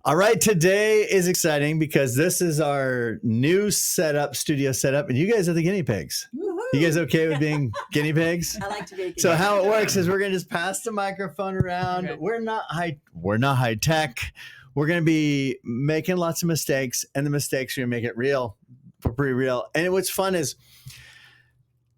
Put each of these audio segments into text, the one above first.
All right, today is exciting because this is our new studio setup, and you guys are the guinea pigs. Woo-hoo. You guys okay with being guinea pigs? I like to be a guinea So pig. how it works is we're gonna just pass the microphone around. Okay. We're not high tech. We're gonna be making lots of mistakes, and the mistakes are gonna make it real, pretty real. And what's fun is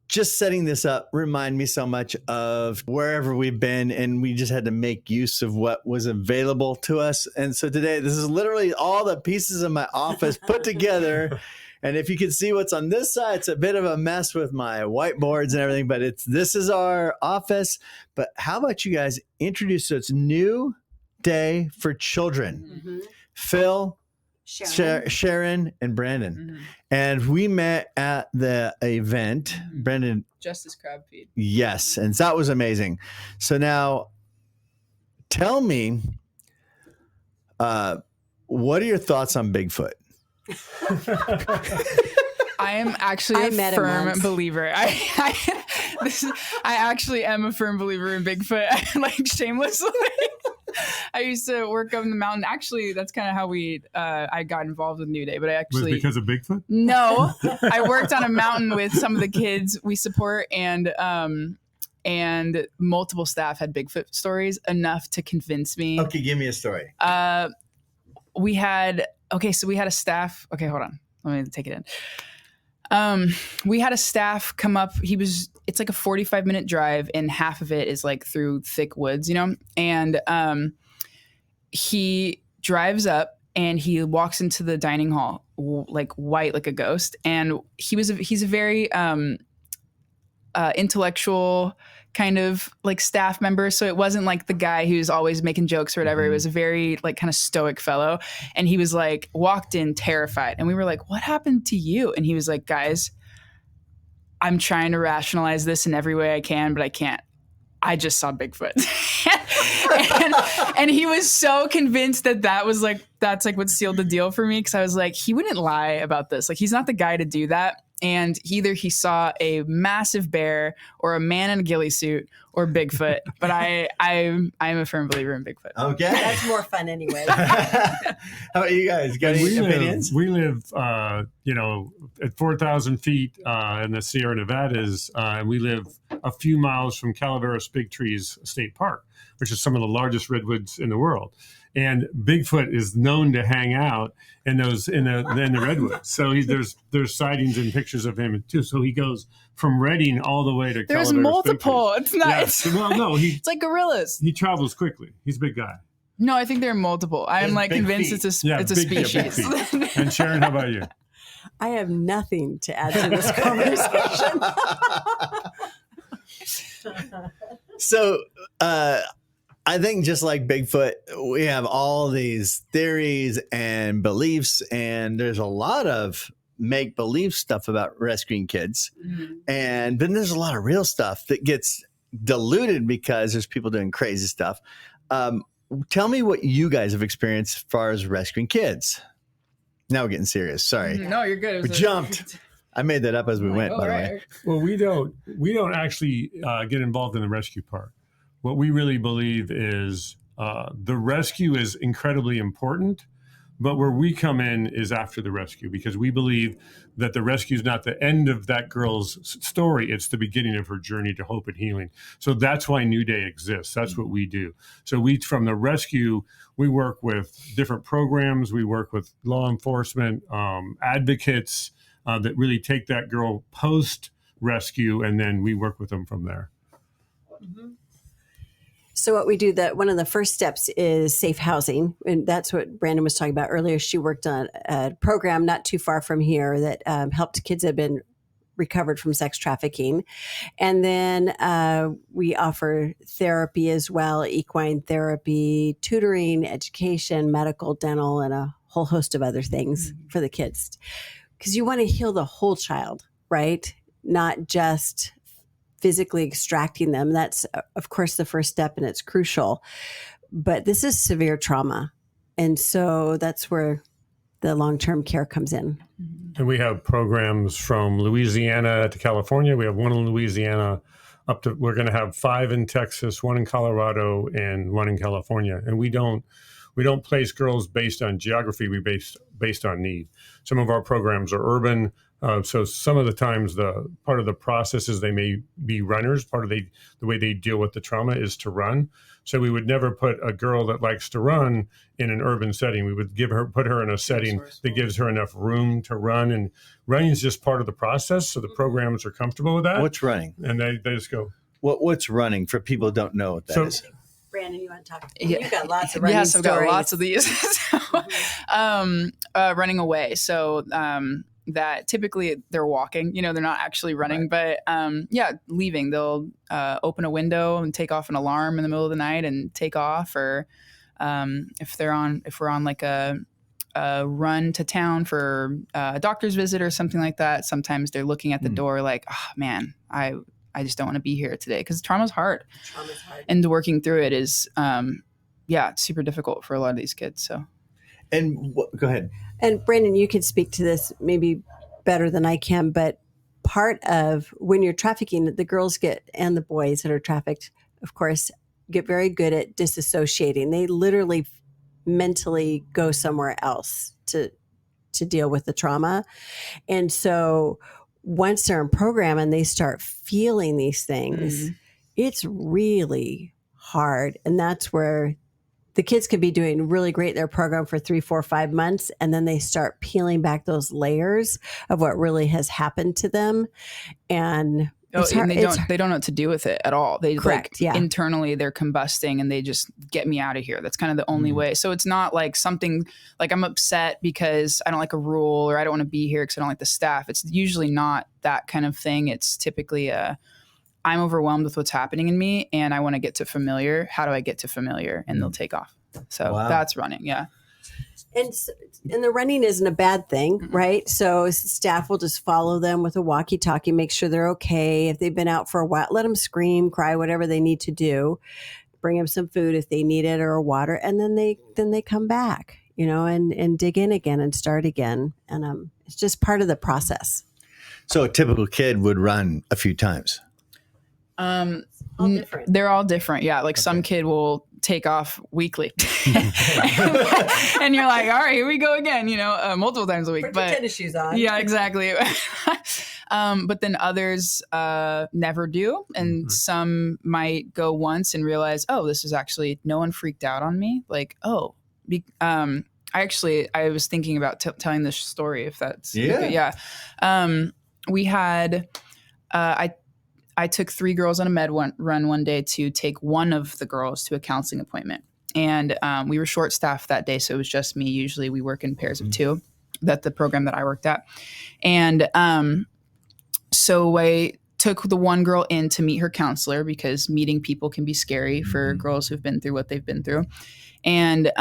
just setting this up remind me so much of wherever we've been, and we just had to make use of what was available to us. And so today, this is literally all the pieces of my office put together. And if you can see what's on this side, it's a bit of a mess with my whiteboards and everything, but this is our office. But how about you guys introduce, so it's New Day for Children. Mhm. Phil, Sharon. Sharon, and Brandon. Mhm. And we met at the event. Mhm. Brandon, Justice Crab Feed. yes, and that was amazing. So now, tell me, what are your thoughts on Bigfoot? I am actually I a met him firm once. believer. I actually am a firm believer in Bigfoot. Like shamelessly, I used to work up in the mountain. Actually, that's kind of how I got involved with New Day. But I Was actually it because of Bigfoot? no, I worked on a mountain with some of the kids we support, and multiple staff had Bigfoot stories enough to convince me. Okay, give me a story. We had a staff. Okay, hold on. Let me take it in. We had a staff come up. It's like a 45-minute drive, and half of it is like through thick woods, and he drives up and he walks into the dining hall like white, like a ghost. And he's a very intellectual kind of like staff member. So it wasn't like the guy who's always making jokes or whatever. Mm-hmm. It was a very like kind of stoic fellow. And he was like, walked in terrified. And we were like, what happened to you? And he was like, guys, I'm trying to rationalize this in every way I can, but I can't. I just saw Bigfoot. and he was so convinced that's what sealed the deal for me. Cause I was like, he wouldn't lie about this. Like, he's not the guy to do that. And either he saw a massive bear or a man in a ghillie suit or Bigfoot. But I'm a firm believer in Bigfoot. Okay. That's more fun anyway. How about you guys? Got any opinions? We live, at 4,000 feet in the Sierra Nevadas, and we live a few miles from Calaveras Big Trees State Park, which is some of the largest redwoods in the world. And Bigfoot is known to hang out in the redwoods. So there's sightings and pictures of him too. So he goes from Redding all the way to There's Calaveras multiple. Big It's not. Trees. It's, Well, no, it's like gorillas. he travels quickly. He's a big guy. No, I think there are multiple. I'm There's like big convinced feet. it's a big species. feet. And Sharon, how about you? I have nothing to add to this conversation. So, I think just like Bigfoot, we have all these theories and beliefs, and there's a lot of make-believe stuff about rescuing kids. Mhm. And then there's a lot of real stuff that gets diluted because there's people doing crazy stuff. Tell me what you guys have experienced as far as rescuing kids. Now we're getting serious. Sorry. No, you're good. It We was jumped. I made that up as we went, Oh, by the right. way. Well, we don't actually get involved in the rescue part. What we really believe is the rescue is incredibly important, but where we come in is after the rescue, because we believe that the rescue is not the end of that girl's story. It's the beginning of her journey to hope and healing. So that's why New Day exists. That's what we do. So from the rescue, we work with different programs. We work with law enforcement, advocates that really take that girl post rescue, and then we work with them from there. Mm-hmm. So what we do, one of the first steps is safe housing. And that's what Brandon was talking about earlier. She worked on a program not too far from here that helped kids that had been recovered from sex trafficking. And then we offer therapy as well, equine therapy, tutoring, education, medical, dental, and a whole host of other things for the kids. Because you want to heal the whole child, right? Not just physically extracting them. That's, of course, the first step, and it's crucial. But this is severe trauma. And so that's where the long-term care comes in. And we have programs from Louisiana to California. We have one in Louisiana we're going to have 5 in Texas, 1 in Colorado, and 1 in California. And we don't we don't place girls based on geography. We based on need. Some of our programs are urban. So some of the times the part of the process is they may be runners. Part of the way they deal with the trauma is to run. So we would never put a girl that likes to run in an urban setting. We would put her in a setting that gives her enough room to run. And running is just part of the process. So the programs are comfortable with that. What's running? And they just go. What's running for people who don't know what that is? Brandon, you want to talk? You've got lots of running Yes, I've got stories. lots of these. Running away. So that typically they're walking, they're not actually running, but leaving. They'll open a window and take off an alarm in the middle of the night and take off. Or if we're on like a run to town for a doctor's visit or something like that, sometimes they're looking at the door like, oh man, I just don't want to be here today, because trauma's hard. And working through it is, it's super difficult for a lot of these kids. So, and go ahead. And Brandon, you could speak to this maybe better than I can, but part of when you're trafficking, the girls and the boys that are trafficked, of course, get very good at disassociating. They literally mentally go somewhere else to deal with the trauma. And so once they're in program and they start feeling these things, it's really hard. And that's where the kids could be doing really great in their program for 3, 4, 5 months. And then they start peeling back those layers of what really has happened to them. And and they don't know what to do with it at all. They correct, internally they're combusting and they just get me out of here. That's kind of the only way. So it's not like something like I'm upset because I don't like a rule, or I don't want to be here because I don't like the staff. It's usually not that kind of thing. It's typically I'm overwhelmed with what's happening in me and I want to get to familiar. How do I get to familiar? And they'll take off. So that's running. Yeah. And the running isn't a bad thing, right? So staff will just follow them with a walkie-talkie, make sure they're okay. If they've been out for a while, let them scream, cry, whatever they need to do. Bring them some food if they need it, or water, and then they come back, and dig in again and start again. And it's just part of the process. So a typical kid would run a few times. All different. They're all different. Yeah. Like some kid will take off weekly and you're like, all right, here we go again, multiple times a week. Put your tennis shoes on. Yeah, exactly. But then others never do. And some might go once and realize, oh, this is actually, no one freaked out on me. Like, I was thinking about telling this story, if that's okay. Yeah. We had, I took 3 girls on a med run one day to take one of the girls to a counseling appointment. And we were short staffed that day, so it was just me. Usually we work in pairs of 2. That's the program that I worked at. And so I took the one girl in to meet her counselor, because meeting people can be scary for girls who've been through what they've been through. And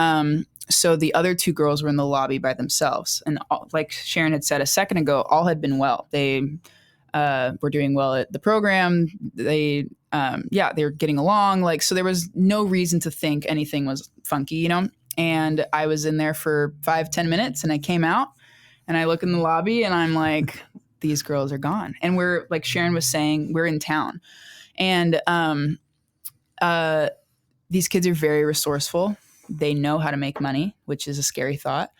so the other 2 girls were in the lobby by themselves. And like Sharon had said a second ago, all had been well. They were doing well at the program. They were getting along. So there was no reason to think anything was funky, And I was in there for 5-10 minutes, and I came out and I look in the lobby and I'm like, these girls are gone. And we're, like Sharon was saying, we're in town. And these kids are very resourceful. They know how to make money, which is a scary thought.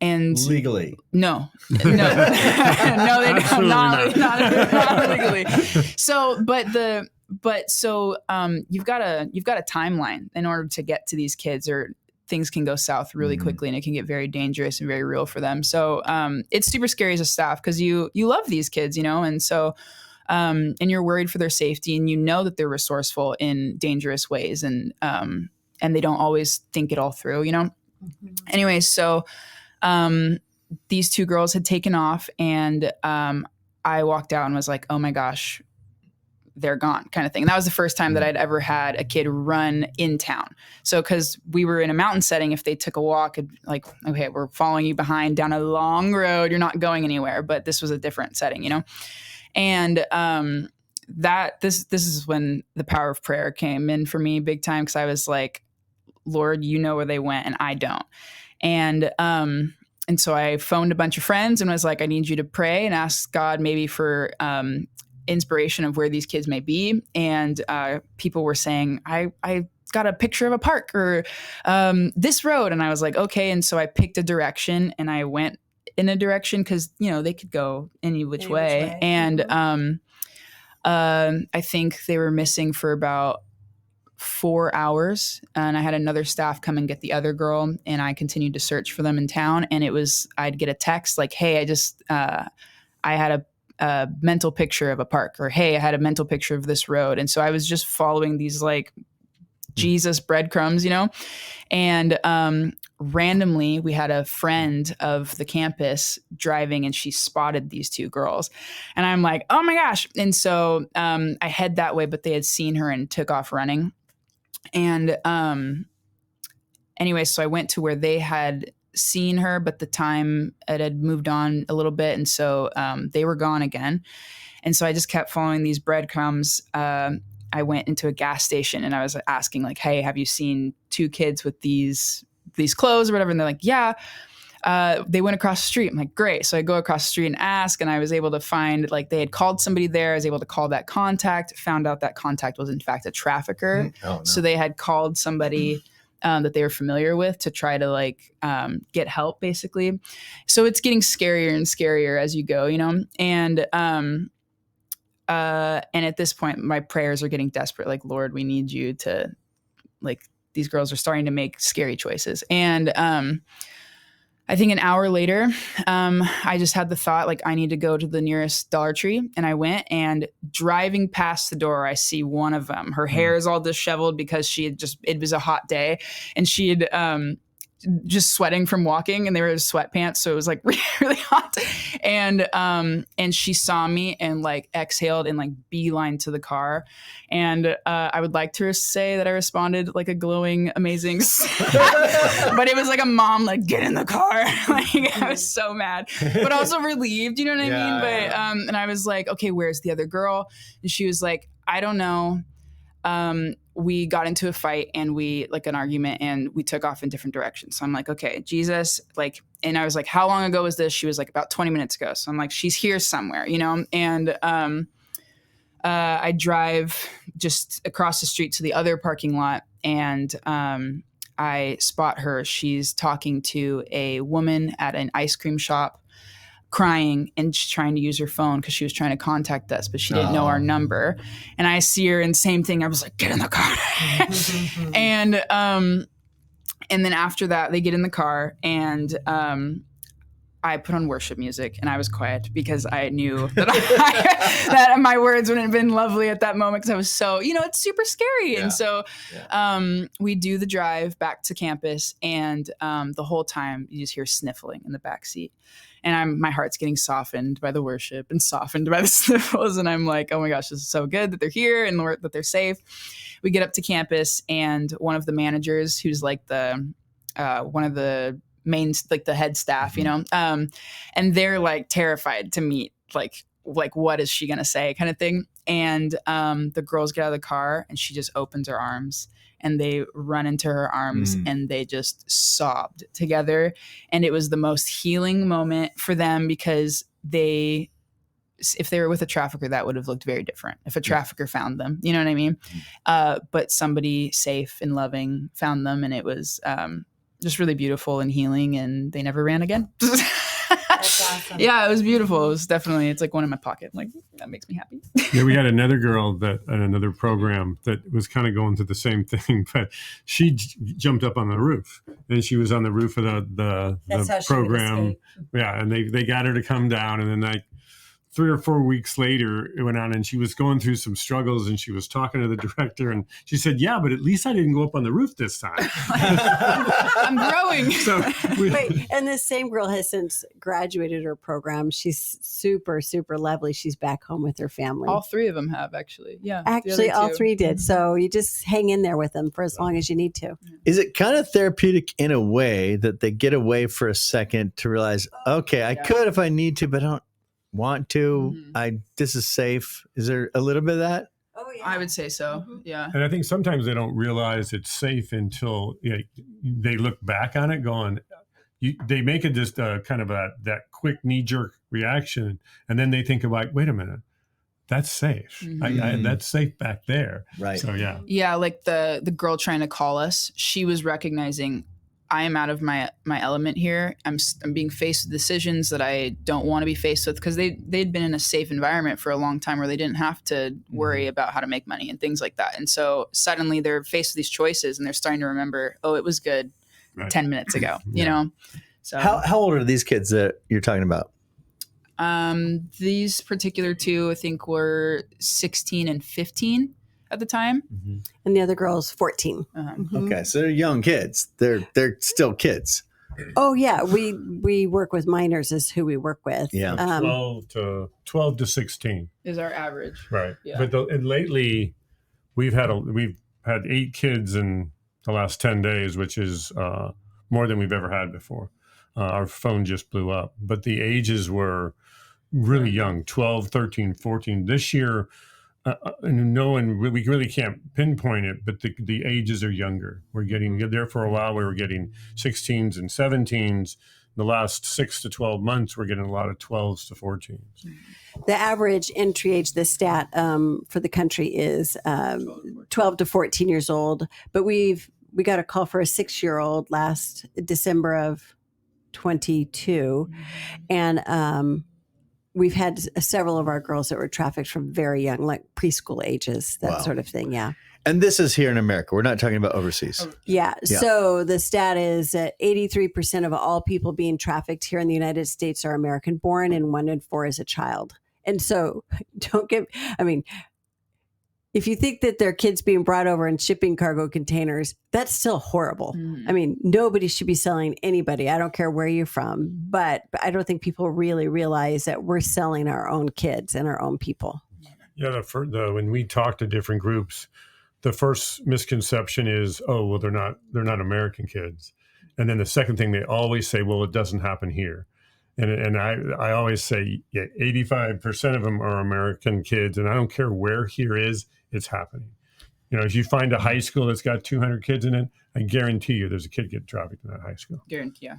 And legally, no, no, they don't. Not legally. So, you've got a timeline in order to get to these kids, or things can go south really quickly, and it can get very dangerous and very real for them. So, it's super scary as a staff, because you love these kids, and so, and you're worried for their safety, and that they're resourceful in dangerous ways, and they don't always think it all through, Anyway, so. These 2 girls had taken off, and I walked out and was like, oh my gosh, they're gone, kind of thing. And that was the first time that I'd ever had a kid run in town. So, because we were in a mountain setting, if they took a walk, it'd like, okay, we're following you behind down a long road, you're not going anywhere. But this was a different setting, And this is when the power of prayer came in for me big time, because I was like, Lord, you know where they went and I don't. And so I phoned a bunch of friends and was like, I need you to pray and ask God maybe for inspiration of where these kids may be. And people were saying, I got a picture of a park or this road. And I was like, okay. And so I picked a direction and I went in a direction because, they could go any which way. And I think they were missing for about 4 hours, and I had another staff come and get the other girl, and I continued to search for them in town. And I'd get a text like, hey, I had a mental picture of a park, or hey, I had a mental picture of this road. And so I was just following these like Jesus breadcrumbs, and randomly we had a friend of the campus driving, and she spotted these two girls, and I'm like, oh my gosh. And so I head that way, but they had seen her and took off running. And anyway, so I went to where they had seen her, but the time it had moved on a little bit. And so they were gone again. And so I just kept following these breadcrumbs. I went into a gas station and I was asking like, hey, have you seen two kids with these clothes or whatever? And they're like, yeah. They went across the street. I'm like, great. So I go across the street and ask, and I was able to find like they had called somebody there. I was able to call that contact, found out that contact was in fact a trafficker. Oh, no. So they had called somebody that they were familiar with to try to like get help basically. So it's getting scarier and scarier as you go, and at this point my prayers are getting desperate. Like, Lord, we need you to, like, these girls are starting to make scary choices. And I think an hour later, I just had the thought, like, I need to go to the nearest Dollar Tree. And I went, and driving past the door, I see one of them. Her hair is all disheveled because it was a hot day, and she had just sweating from walking, and they were in sweatpants. So it was like really, really hot. And she saw me and like exhaled and like beeline to the car. And I would like to say that I responded like a glowing, amazing, but it was like a mom, like, get in the car. Like, I was so mad, but also relieved, you know what I mean? But, and I was like, okay, where's the other girl? And she was like, I don't know. We got into a fight and an argument, and we took off in different directions. So I'm like, okay, Jesus, like, and I was like, how long ago was this? She was like, about 20 minutes ago. So I'm like, she's here somewhere, and, I drive just across the street to the other parking lot, and, I spot her. She's talking to a woman at an ice cream shop, crying, and she's trying to use her phone because she was trying to contact us, but she didn't know our number. And I see her, and same thing. I was like, get in the car. And then after that, they get in the car, and I put on worship music, and I was quiet because I knew that that my words wouldn't have been lovely at that moment, because I was so, it's super scary. Yeah. And so we do the drive back to campus, and the whole time you just hear sniffling in the back seat. And my heart's getting softened by the worship and softened by the sniffles. And I'm like, oh my gosh, this is so good that they're here and that they're safe. We get up to campus, and one of the managers, who's like one of the main, like the head staff, and they're like terrified to meet, like what is she going to say kind of thing. And the girls get out of the car, and she just opens her arms, and they run into her arms, and they just sobbed together. And it was the most healing moment for them, because if they were with a trafficker, that would have looked very different. If a trafficker found them, you know what I mean? But somebody safe and loving found them, and it was just really beautiful and healing, and they never ran again. That's awesome. Yeah, it was beautiful. It was definitely, it's like one in my pocket. Like, that makes me happy. Yeah, we had another girl at another program that was kind of going through the same thing, but she jumped up on the roof, and she was on the roof of the program. Yeah, and they got her to come down, and then like 3 or 4 weeks later, it went on, and she was going through some struggles, and she was talking to the director, and she said, yeah, but at least I didn't go up on the roof this time. I'm growing. Wait, and this same girl has since graduated her program. She's super, super lovely. She's back home with her family. All three of them have, actually. Yeah. Actually, all three did. So you just hang in there with them for as long as you need to. Is it kind of therapeutic in a way that they get away for a second to realize, okay, I could if I need to, but I don't want to, this is safe? Is there a little bit of that? Oh yeah, I would say so. Yeah. And I think sometimes they don't realize it's safe until they look back on it going, they make it just kind of that quick knee-jerk reaction, and then they think about, wait a minute, that's safe. That's safe back there. Right. So yeah. Yeah, like the girl trying to call us, she was recognizing I am out of my element here. I'm being faced with decisions that I don't want to be faced with, because they'd been in a safe environment for a long time where they didn't have to worry about how to make money and things like that. And so suddenly they're faced with these choices and they're starting to remember, oh, it was good 10 minutes ago, you know? So How old are these kids that you're talking about? These particular two, I think, were 16 and 15 at the time. And the other girl's 14. Okay, so they're young kids. They're still kids. Oh yeah, we work with minors is who we work with. Yeah. 12 to 16 Is our average. right. Yeah. But and lately we've had 8 kids in the last 10 days, which is more than we've ever had before. Our phone just blew up, but the ages were really young, 12, 13, 14. This year, we really can't pinpoint it, but the ages are younger. We're getting there for a while. We were getting 16s and 17s. The last 6 to 12 months, we're getting a lot of 12s to 14s. The average entry age, the stat for the country is 12 to 14 years old. But we got a call for a 6-year-old last December of 22, and we've had several of our girls that were trafficked from very young, like preschool ages, that sort of thing. Yeah. And this is here in America. We're not talking about overseas. Yeah. So the stat is that 83% of all people being trafficked here in the United States are American born, and 1 in 4 is a child. And so if you think that there are kids being brought over in shipping cargo containers, that's still horrible. I mean, nobody should be selling anybody. I don't care where you're from, but I don't think people really realize that we're selling our own kids and our own people. Yeah, when we talk to different groups, the first misconception is, oh, well, they're not American kids. And then the second thing they always say, well, it doesn't happen here. And I always say, yeah, 85% of them are American kids, and I don't care where here is, it's happening. You know, if you find a high school that's got 200 kids in it, I guarantee you there's a kid getting trafficked in that high school. Guarantee, yeah,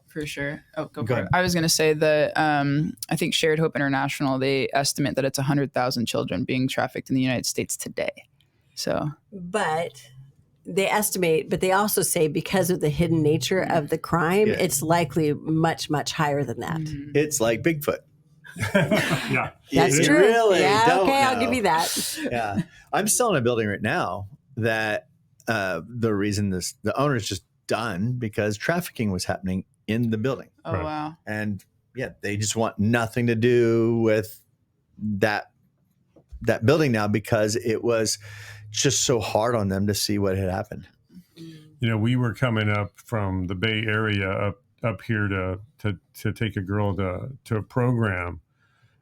for sure. Oh, go for it. I was going to say that I think Shared Hope International, they estimate that it's 100,000 children being trafficked in the United States today. So, but they estimate, but they also say because of the hidden nature of the crime, it's likely much, much higher than that. It's like Bigfoot. Yeah. That's You true. really yeah, don't okay, I'll know. give you that. Yeah. I'm still in a building right now that the reason the owner's just done because trafficking was happening in the building. oh, wow. And they just want nothing to do with that building now because it was just so hard on them to see what had happened. You know, we were coming up from the Bay Area up here to take a girl to a program.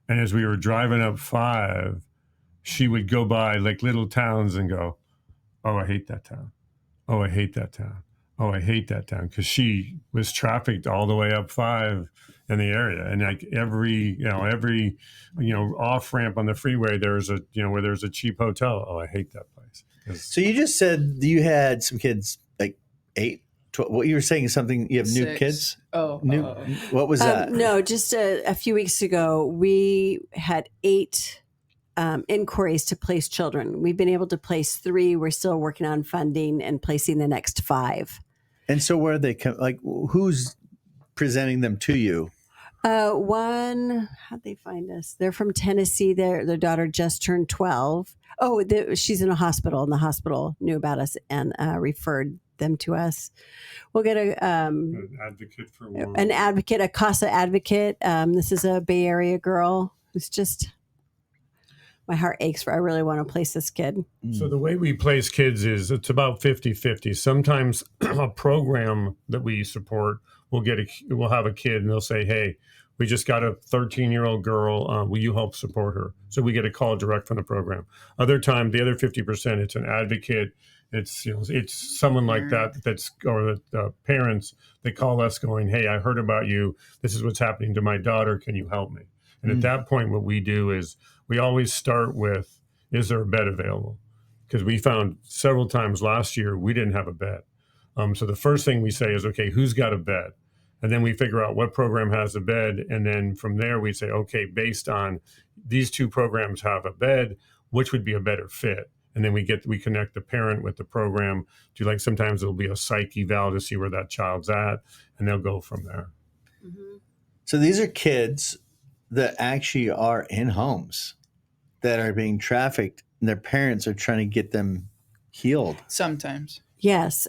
And as we were driving up 5, she would go by like little towns and go, oh, I hate that town. Oh, I hate that town. Oh, I hate that town. Because she was trafficked all the way up 5 in the area. And like every off ramp on the freeway, there's where there's a cheap hotel. Oh, I hate that place. So you just said you had some kids like 8, 12, what you were saying is something, you have new 6. kids? Oh, What was that? No, just a few weeks ago, we had 8 inquiries to place children. We've been able to place 3. We're still working on funding and placing the next 5. And so where they come, like who's presenting them to you? One, how'd they find us? They're from Tennessee. Their daughter just turned 12. Oh, she's in a hospital, and the hospital knew about us and referred them to us. We'll get An advocate a CASA advocate. This is a Bay Area girl who's just, my heart aches for. I really want to place this kid. So the way we place kids is it's about 50-50. Sometimes a program that we support we'll have a kid and they'll say, hey, we just got a 13-year-old girl. Will you help support her? So we get a call direct from the program. Other time, the other 50%, it's an advocate. It's someone like that or the parents that call us going, hey, I heard about you. This is what's happening to my daughter. Can you help me? And at that point, what we do is we always start with, is there a bed available? Because we found several times last year we didn't have a bed. So the first thing we say is, okay, who's got a bed? And then we figure out what program has a bed. And then from there we say, okay, based on these two programs have a bed, which would be a better fit? And then we connect the parent with the program. Do like sometimes it'll be a psych eval to see where that child's at, and they'll go from there. Mm-hmm. So these are kids that actually are in homes that are being trafficked, and their parents are trying to get them healed. Sometimes. Yes.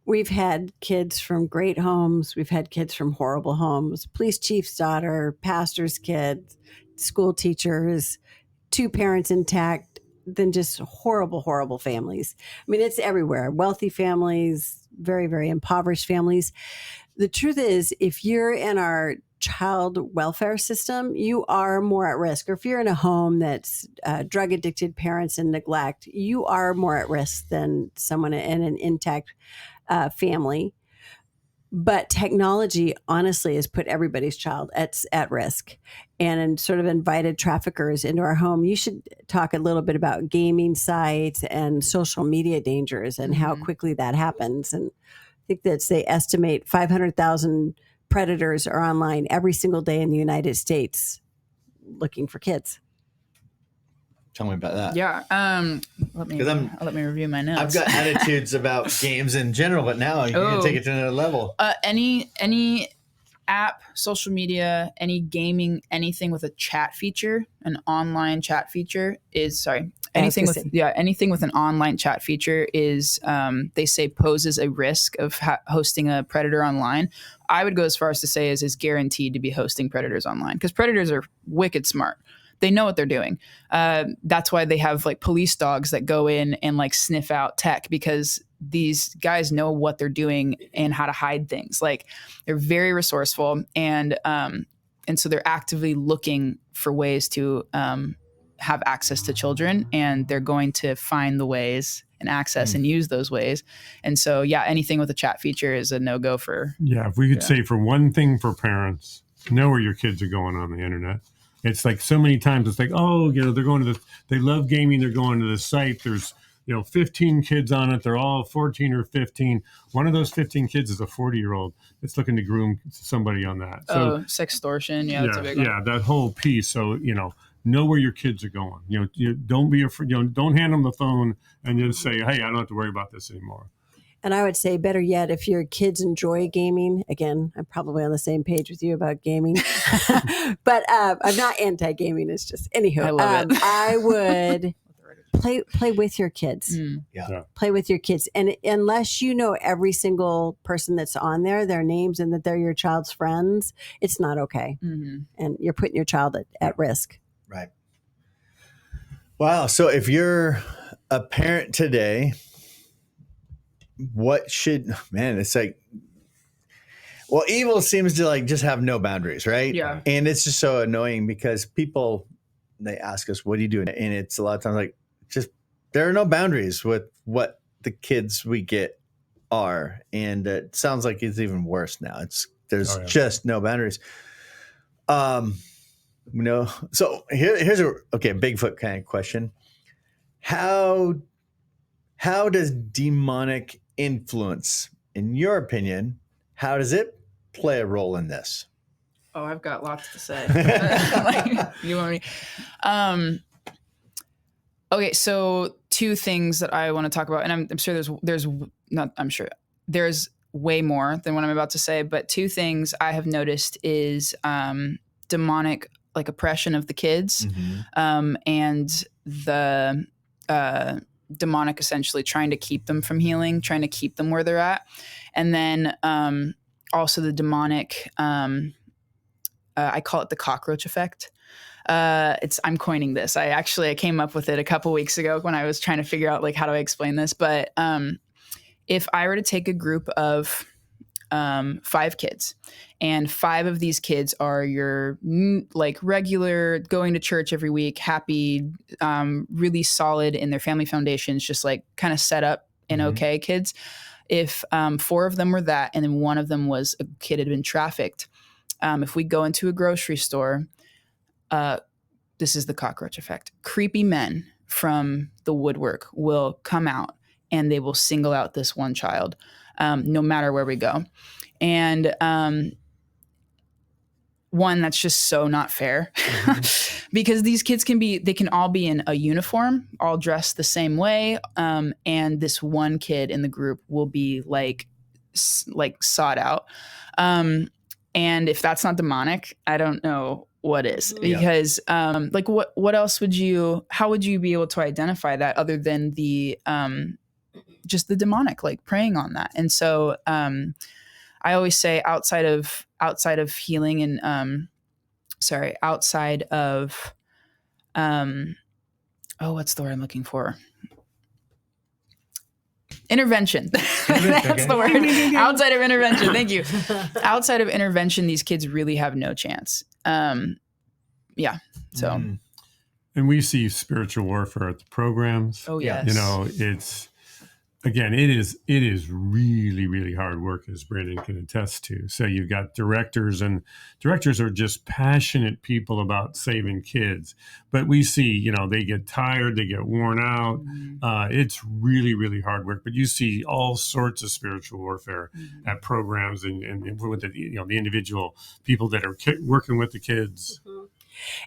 We've had kids from great homes. We've had kids from horrible homes, police chief's daughter, pastor's kid, school teachers, two parents intact, then just horrible, horrible families. I mean, it's everywhere. Wealthy families, very, very impoverished families. The truth is, if you're in our child welfare system, you are more at risk. Or if you're in a home that's drug addicted parents and neglect, you are more at risk than someone in an intact family. But technology, honestly, has put everybody's child at risk and sort of invited traffickers into our home. You should talk a little bit about gaming sites and social media dangers and how quickly that happens. And I think that they estimate 500,000 predators are online every single day in the United States looking for kids. Tell me about that. Yeah. Let me review my notes. I've got attitudes about games in general, but now you're going to take it to another level. Any app, social media, any gaming, anything with a chat feature, an online chat feature anything with an online chat feature is, they say poses a risk of hosting a predator online. I would go as far as to say is guaranteed to be hosting predators online, because predators are wicked smart. They know what they're doing. That's why they have like police dogs that go in and like sniff out tech, because these guys know what they're doing and how to hide things. Like, they're very resourceful, and so they're actively looking for ways to have access to children, and they're going to find the ways and access and use those ways. And so, yeah, anything with a chat feature is a no-go for. Yeah, if we could say for one thing for parents, know where your kids are going on the internet. It's like so many times it's like, oh, they're going to they love gaming. They're going to the site. There's, 15 kids on it. They're all 14 or 15. One of those 15 kids is a 40-year-old that's looking to groom somebody on that. So, sextortion. Yeah, that's a big one. Yeah, that whole piece. So, know where your kids are going. You don't be afraid. Don't hand them the phone and then say, hey, I don't have to worry about this anymore. And I would say, better yet, if your kids enjoy gaming, again, I'm probably on the same page with you about gaming, but I'm not anti-gaming. It's just, anywho, I love it. I would play with your kids. Yeah. Play with your kids. And unless you know every single person that's on there, their names, and that they're your child's friends, it's not okay. And you're putting your child at risk. Right. Wow. So if you're a parent today, it's like, well, evil seems to like just have no boundaries, right? Yeah. And it's just so annoying because people, they ask us, what do you do? And it's a lot of times like, just, there are no boundaries with what the kids we get are. And it sounds like it's even worse now. There's just no boundaries. So here's a Bigfoot kind of question. How does demonic influence, in your opinion, how does it play a role in this? Oh, I've got lots to say. You want me? Okay, so two things that I want to talk about, and I'm sure there's way more than what I'm about to say, but two things I have noticed is demonic like oppression of the kids, and the demonic essentially trying to keep them from healing, trying to keep them where they're at. And then also the demonic, I call it the cockroach effect. I'm coining this. I came up with it a couple weeks ago when I was trying to figure out like, how do I explain this? But if I were to take a group of 5 kids, and 5 of these kids are your like regular going to church every week, happy, really solid in their family foundations, just like kind of set up and okay kids. If 4 of them were that, and then 1 of them was a kid had been trafficked, if we go into a grocery store, this is the cockroach effect. Creepy men from the woodwork will come out and they will single out this one child, no matter where we go. And one, that's just so not fair. because these kids they can all be in a uniform, all dressed the same way. And this one kid in the group will be like sought out. And if that's not demonic, I don't know what is, because like what else how would you be able to identify that other than the just the demonic, like preying on that? And so I always say outside of healing and outside of what's the word I'm looking for? Intervention. That's the word. Outside of intervention. Thank you. Outside of intervention, these kids really have no chance. So. And we see spiritual warfare at the programs. Oh, yes. It is really, really hard work, as Brandon can attest to. So you've got directors, and directors are just passionate people about saving kids. But we see, they get tired, they get worn out. It's really, really hard work. But you see all sorts of spiritual warfare at programs and with the individual people that are working with the kids.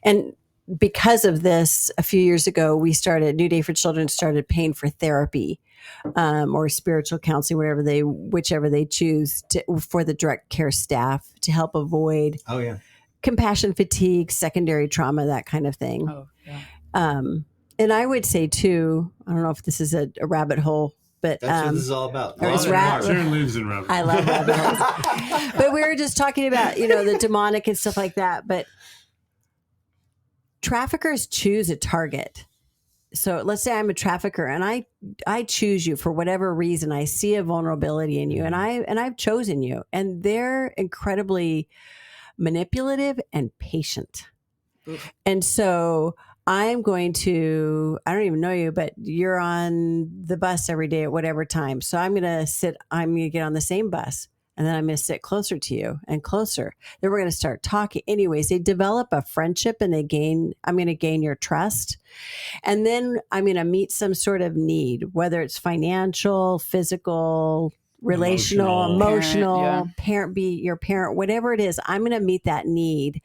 And because of this, a few years ago, New Day for Children started paying for therapy. Or spiritual counseling, whichever they choose for the direct care staff to help avoid compassion fatigue, secondary trauma, that kind of thing. And I would say too, I don't know if this is a rabbit hole, but that's what this is all about. Sharon lives in rabbit holes. I love rabbit holes. But we were just talking about, the demonic and stuff like that. But traffickers choose a target. So let's say I'm a trafficker and I choose you for whatever reason. I see a vulnerability in you and I've chosen you, and they're incredibly manipulative and patient. Oof. And so I don't even know you, but you're on the bus every day at whatever time. So I'm going to get on the same bus. And then I'm going to sit closer to you and closer. Then we're going to start talking. Anyways, they develop a friendship and I'm going to gain your trust. And then I'm going to meet some sort of need, whether it's financial, physical, relational, emotional, parent, be your parent, whatever it is, I'm going to meet that need.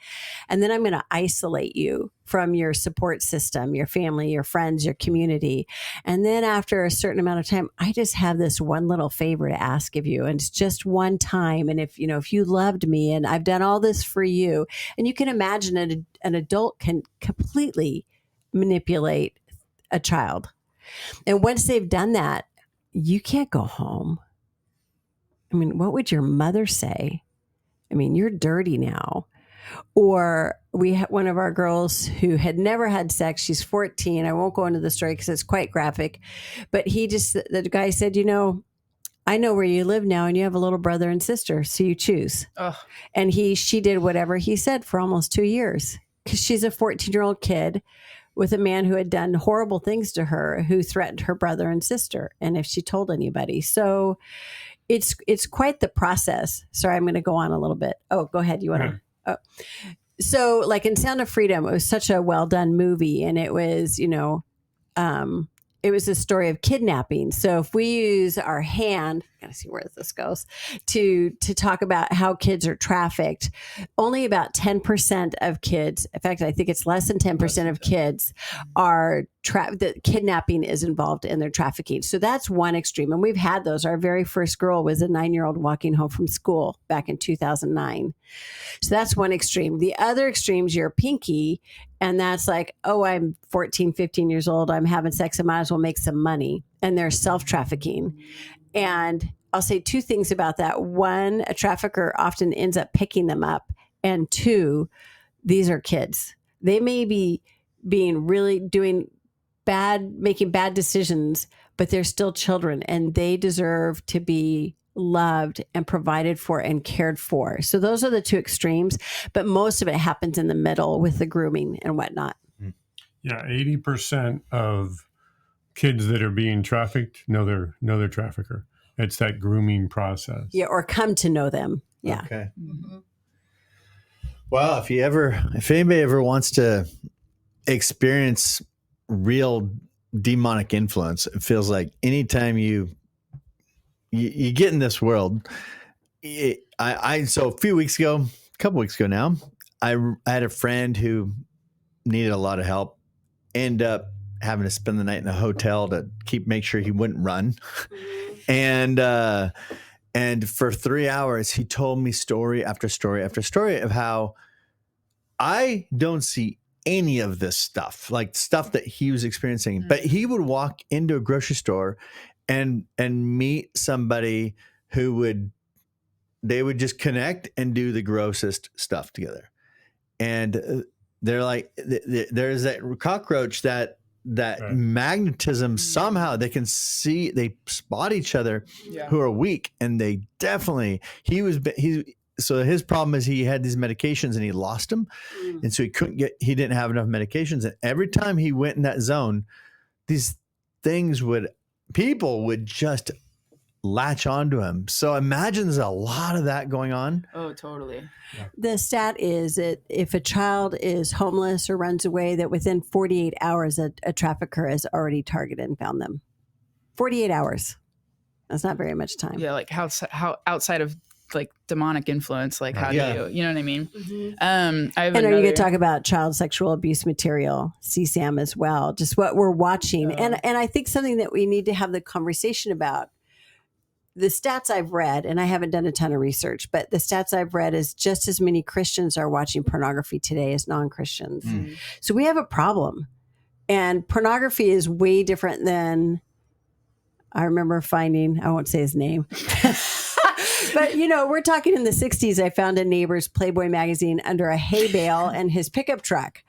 And then I'm going to isolate you from your support system, your family, your friends, your community. And then after a certain amount of time, I just have this one little favor to ask of you. And it's just one time. And if you loved me and I've done all this for you, and you can imagine an adult can completely manipulate a child. And once they've done that, you can't go home. I mean, what would your mother say? I mean, you're dirty now. Or we had one of our girls who had never had sex. She's 14. I won't go into the story because it's quite graphic. But the guy said, I know where you live now and you have a little brother and sister. So you choose. Ugh. And she did whatever he said for almost 2 years because she's a 14-year-old kid with a man who had done horrible things to her, who threatened her brother and sister. And if she told anybody. So it's quite the process. Sorry, I'm going to go on a little bit. Oh, go ahead. You want to? Oh. So like in Sound of Freedom, it was such a well done movie, and it was, it was a story of kidnapping. So if we use our hand, gotta see where this goes, to talk about how kids are trafficked, only about 10% of kids, in fact, I think it's less than 10% of kids are that kidnapping is involved in their trafficking. So that's one extreme. And we've had those. Our very first girl was a 9-year-old walking home from school back in 2009. So that's one extreme. The other extreme is your pinky. And that's like, oh, I'm 14, 15 years old. I'm having sex. I might as well make some money. And they're self-trafficking. And I'll say two things about that. One, a trafficker often ends up picking them up. And two, these are kids. They may be making bad decisions, but they're still children and they deserve to be loved and provided for and cared for. So those are the two extremes, but most of it happens in the middle with the grooming and whatnot. Yeah, 80% of kids that are being trafficked know their trafficker. It's that grooming process. Yeah, or come to know them. Yeah. Okay. Mm-hmm. Well, if anybody ever wants to experience real demonic influence, it feels like anytime you get in this world. So a couple weeks ago now, I had a friend who needed a lot of help. End up having to spend the night in a hotel to make sure he wouldn't run. And for 3 hours, he told me story after story after story of how I don't see any of this stuff, like stuff that he was experiencing. But he would walk into a grocery store and meet somebody who they would just connect and do the grossest stuff together. And they're like, there's that cockroach that right. magnetism, somehow they can see, they spot each other who are weak, and they definitely, so his problem is he had these medications and he lost them. And so he didn't have enough medications. And every time he went in that zone, these things people would just latch onto him. So imagine there's a lot of that going on. Oh, totally. Yeah. The stat is that if a child is homeless or runs away, that within 48 hours, a trafficker has already targeted and found them. 48 hours. That's not very much time. Yeah, like how outside of like demonic influence, like how do you know what I mean? And are you going to talk about child sexual abuse material, CSAM as well, just what we're watching. And I think something that we need to have the conversation about, the stats I've read, and I haven't done a ton of research, but the stats I've read is just as many Christians are watching pornography today as non-Christians. So we have a problem. And pornography is way different than, I remember finding, I won't say his name, but we're talking in the 60s. I found a neighbor's Playboy magazine under a hay bale and his pickup truck.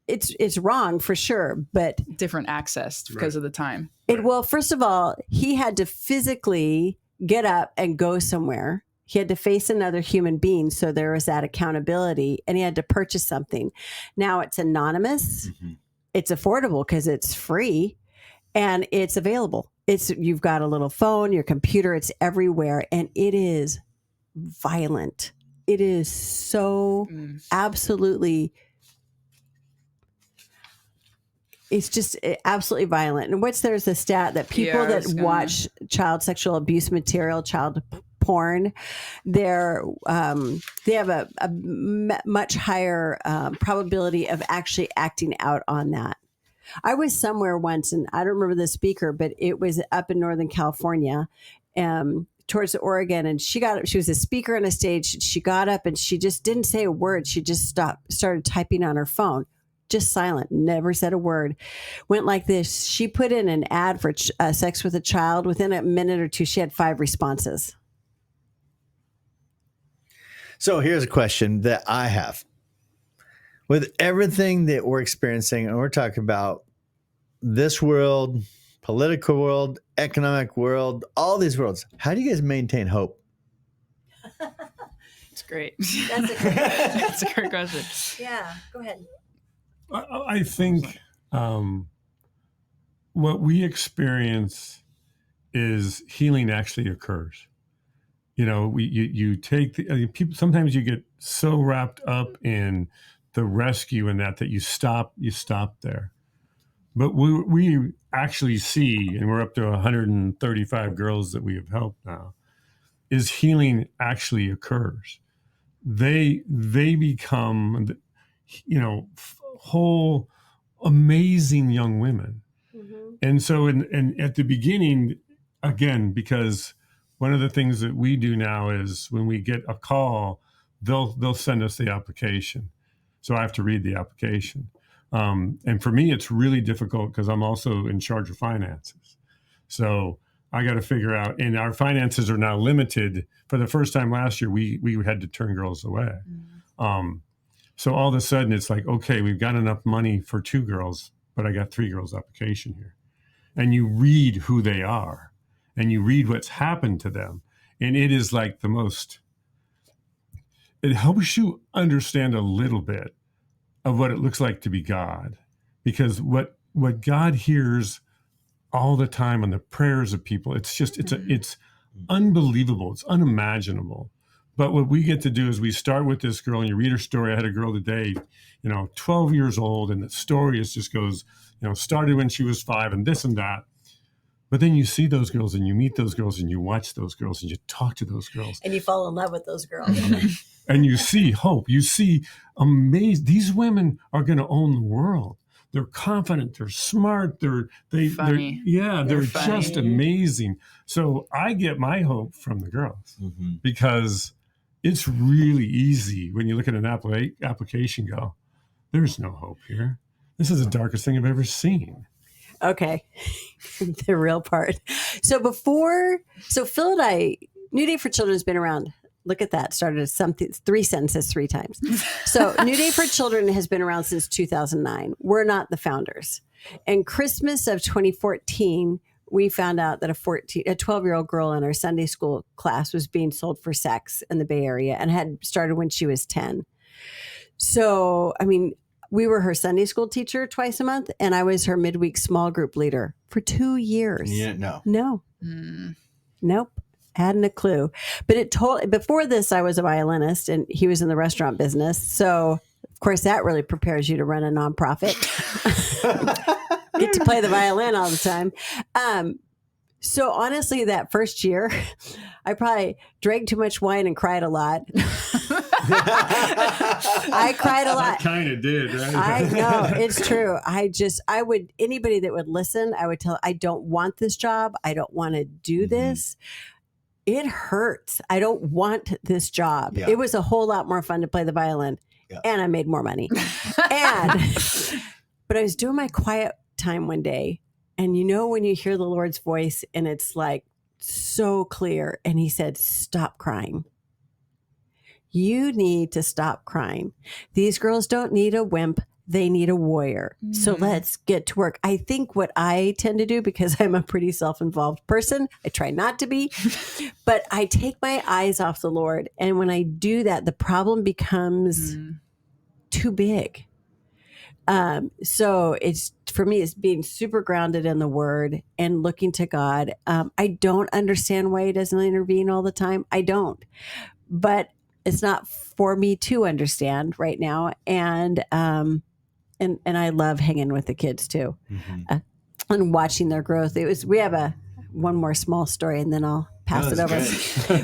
It's wrong for sure, but different access because of the time. Well, first of all, he had to physically get up and go somewhere. He had to face another human being. So there was that accountability, and he had to purchase something. Now it's anonymous. It's affordable because it's free and it's available. You've got a little phone, your computer, it's everywhere. And it is violent. It is so absolutely, it's just absolutely violent. And there's a stat that people that watch child sexual abuse material, child porn, they have a much higher probability of actually acting out on that. I was somewhere once, and I don't remember the speaker, but it was up in Northern California, towards Oregon. And she was a speaker on a stage. She got up and she just didn't say a word. She just started typing on her phone. Just silent, never said a word. Went like this. She put in an ad for sex with a child. Within a minute or two, she had 5 responses. So here's a question that I have. With everything that we're experiencing, and we're talking about this world, political world, economic world, all these worlds, how do you guys maintain hope? It's great. That's a great question. Yeah, go ahead. I think what we experience is healing actually occurs. You take people. Sometimes you get so wrapped up in the rescue and that you stop there. But we actually see, and we're up to 135 girls that we have helped now, is healing actually occurs. They become, whole amazing young women. And so and at the beginning, again, because one of the things that we do now is when we get a call, they'll send us the application. So I have to read the application. And for me, it's really difficult because I'm also in charge of finances. So I got to figure out, and our finances are now limited. For the first time last year, we had to turn girls away. So all of a sudden it's like, okay, we've got enough money for 2 girls, but I got 3 girls application here. And you read who they are and you read what's happened to them. And it is like it helps you understand a little bit of what it looks like to be God, because what God hears all the time on the prayers of people, it's unbelievable. It's unimaginable. But what we get to do is we start with this girl, and you read her story. I had a girl today, 12 years old, and the story just goes, started when she was 5 and this and that. But then you see those girls and you meet those girls and you watch those girls and you talk to those girls. And you fall in love with those girls. And you see hope. You see amazing. These women are going to own the world. They're confident. They're smart. They're funny. They're funny. just amazing. So I get my hope from the girls because it's really easy when you look at an application. Go, there's no hope here. This is the darkest thing I've ever seen. Okay. The real part. So Phil and I, New Day for Children has been around. Look at that. Started as something, 3 sentences 3 times. So New Day for Children has been around since 2009. We're not the founders. And Christmas of 2014, we found out that a 12-year-old girl in our Sunday school class was being sold for sex in the Bay Area and had started when she was 10. So, I mean, we were her Sunday school teacher twice a month, and I was her midweek small group leader for 2 years. Yeah, no. Nope. Hadn't a clue. But before this, I was a violinist and he was in the restaurant business. So, of course, that really prepares you to run a nonprofit. Get to play the violin all the time. So honestly, that first year, I probably drank too much wine and cried a lot. I cried a lot. Kind of did, right? I know, it's true. Anybody that would listen, I would tell, I don't want this job. I don't want to do this. It hurts. I don't want this job. Yeah. It was a whole lot more fun to play the violin and I made more money. But I was doing my quiet time one day, and you know when you hear the Lord's voice and it's like so clear, and he said, stop crying. You need to stop crying. These girls don't need a wimp. They need a warrior. So let's get to work. I think what I tend to do, because I'm a pretty self-involved person, I try not to be, but I take my eyes off the Lord. And when I do that, the problem becomes too big. So for me, it's being super grounded in the word and looking to God. I don't understand why he doesn't intervene all the time. I don't, but it's not for me to understand right now. And I love hanging with the kids too, and watching their growth. We have one more small story, and then I'll pass it over.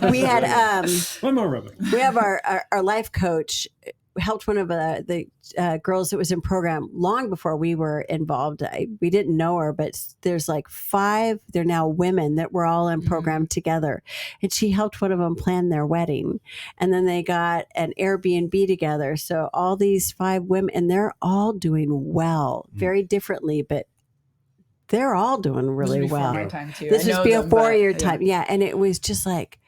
We had one more rubber. We have our life coach helped one of the girls that was in program long before we were involved. We didn't know her, but there's like 5, they're now women that were all in program together. And she helped one of them plan their wedding. And then they got an Airbnb together. So all these 5 women, and they're all doing well, very differently, but they're all doing really well. This was before your time. Yeah. And it was just like,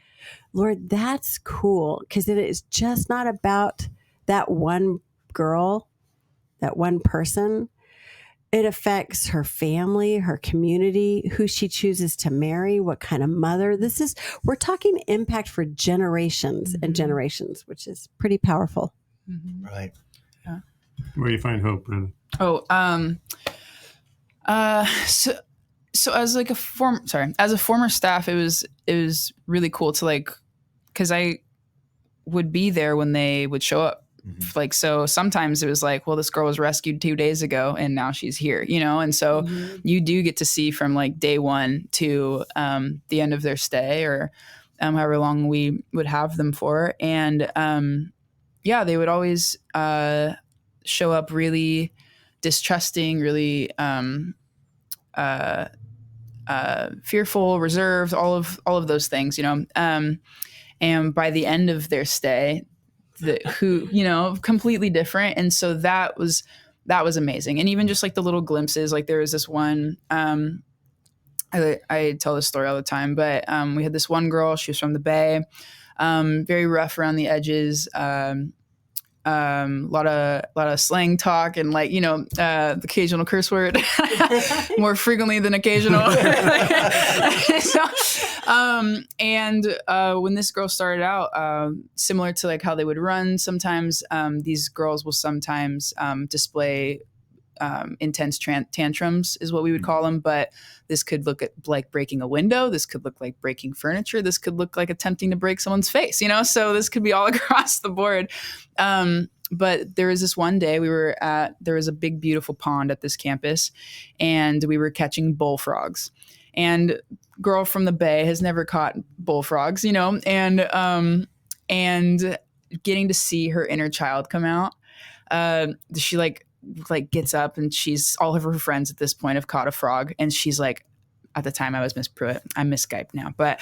Lord, that's cool. Because it is just not about that one girl, that one person. It affects her family, her community, who she chooses to marry, what kind of mother. We're talking impact for generations and generations, which is pretty powerful. Right. Yeah. Where do you find hope, Brandon? So as like a former staff, it was really cool to because I would be there when they would show up. So sometimes it was like, well, this girl was rescued 2 days ago and now she's here, and so you do get to see from like day one to the end of their stay, or however long we would have them for. And they would always show up really distrusting, really fearful, reserved, all of those things, and by the end of their stay, completely different. And so that was amazing. And even just like the little glimpses, like there was this one, I tell this story all the time, but we had this one girl, she was from the Bay, very rough around the edges, a lot of slang talk and the occasional curse word more frequently than occasional. When this girl started out, similar to like how they would run, sometimes these girls will sometimes display intense tantrums is what we would call them. But this could look like breaking a window. This could look like breaking furniture. This could look like attempting to break someone's face, so this could be all across the board. But there was this one day there was a big, beautiful pond at this campus, and we were catching bullfrogs. and girl from the Bay has never caught bullfrogs, you know, and getting to see her inner child come out. She like gets up, and she's all of her friends at this point have caught a frog, and she's like, at the time I was Miss Pruitt. I'm Miss Skype now, but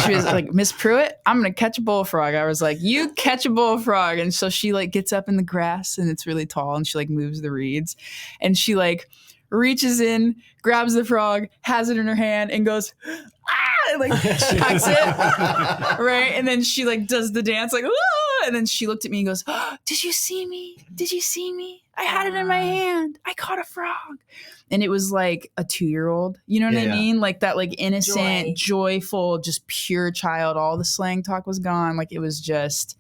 she was like, Miss Pruitt, I'm gonna catch a bullfrog. I was like, you catch a bullfrog. And so she like gets up in the grass, and it's really tall, and she like moves the reeds, and she like reaches in, grabs the frog, has it in her hand, and goes, ah, and like chucks it, right? And then she like does the dance like, ah! And then she looked at me and goes, oh, did you see me? Did you see me? I had it in my hand. I caught a frog. And it was like a 2-year-old, you know what I mean? Like that, like innocent, joyful, just pure child. All the slang talk was gone. Like it was just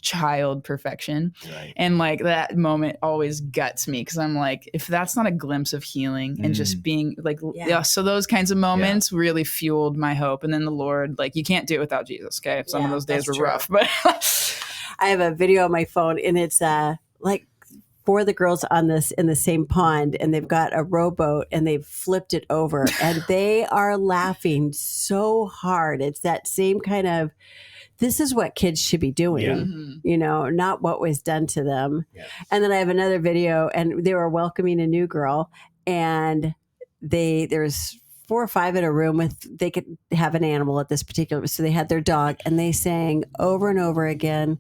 child perfection. Right. And like that moment always guts me, because I'm like, if that's not a glimpse of healing and just being like, so those kinds of moments really fueled my hope. And then the Lord, like, you can't do it without Jesus. Okay. Some of those days were rough, but I have a video on my phone, and it's like 4 of the girls on this in the same pond, and they've got a rowboat, and they've flipped it over, and they are laughing so hard. It's that same kind of, this is what kids should be doing, you know, not what was done to them. Yeah. And then I have another video, and they were welcoming a new girl, and there's 4 or 5 in a room they could have an animal at this particular, so they had their dog, and they sang over and over again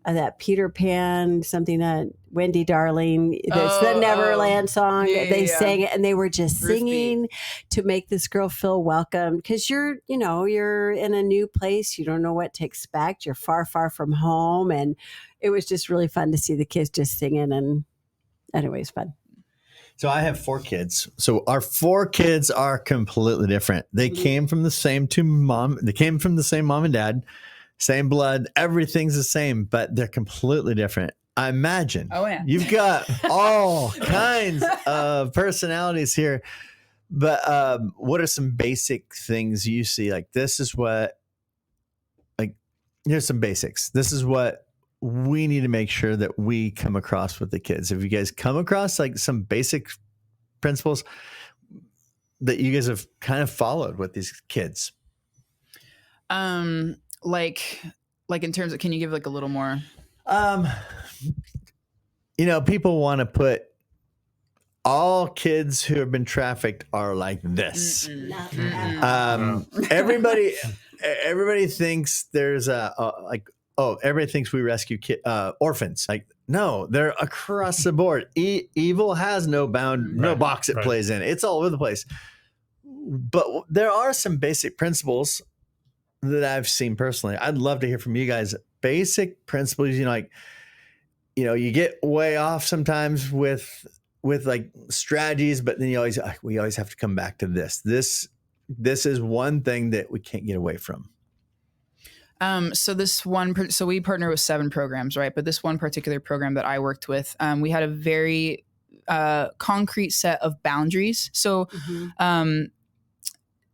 that Peter Pan, something that Wendy Darling, it's the Neverland song. They sang it, and they were just singing to make this girl feel welcome, because you're in a new place. You don't know what to expect. You're far, far from home. And it was just really fun to see the kids just singing, and anyways, fun. So I have 4 kids. So our 4 kids are completely different. They came from the same mom. They came from the same mom and dad. Same blood, everything's the same, but they're completely different. I imagine you've got all kinds of personalities here, but what are some basic things you see? Like, this is what, like, here's some basics. This is what we need to make sure that we come across with the kids. Have you guys come across like some basic principles that you guys have kind of followed with these kids? Like in terms of, can you give like a little more? People want to put all kids who have been trafficked are like this. Everybody thinks there's everybody thinks we rescue orphans. Like, no, they're across the board. Evil has no box it plays in. It's all over the place. But there are some basic principles that I've seen personally. I'd love to hear from you guys. Basic principles, you get way off sometimes with like strategies, but then we always have to come back to this. This is one thing that we can't get away from. So we partner with 7 programs, right? But this one particular program that I worked with, we had a very concrete set of boundaries. So,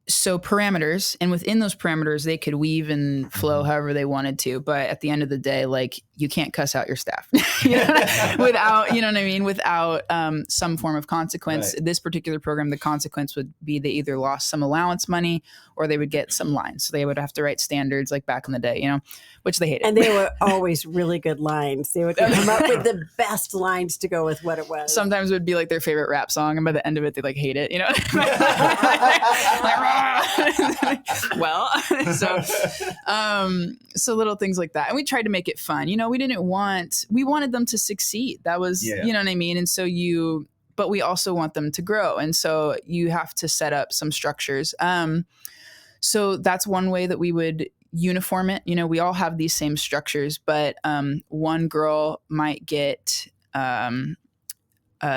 so parameters, and within those parameters, they could weave and flow however they wanted to. But at the end of the day, like, you can't cuss out your staff without some form of consequence. Right. This particular program, the consequence would be they either lost some allowance money or they would get some lines. So they would have to write standards like back in the day, which they hated. And they were always really good lines. They would come up with the best lines to go with what it was. Sometimes it would be like their favorite rap song, and by the end of it, they like hate it, so little things like that. And we tried to make it fun. We wanted them to succeed. That was, you know what I mean? And so but we also want them to grow. And so you have to set up some structures. So that's one way that we would uniform it. We all have these same structures, but one girl might get,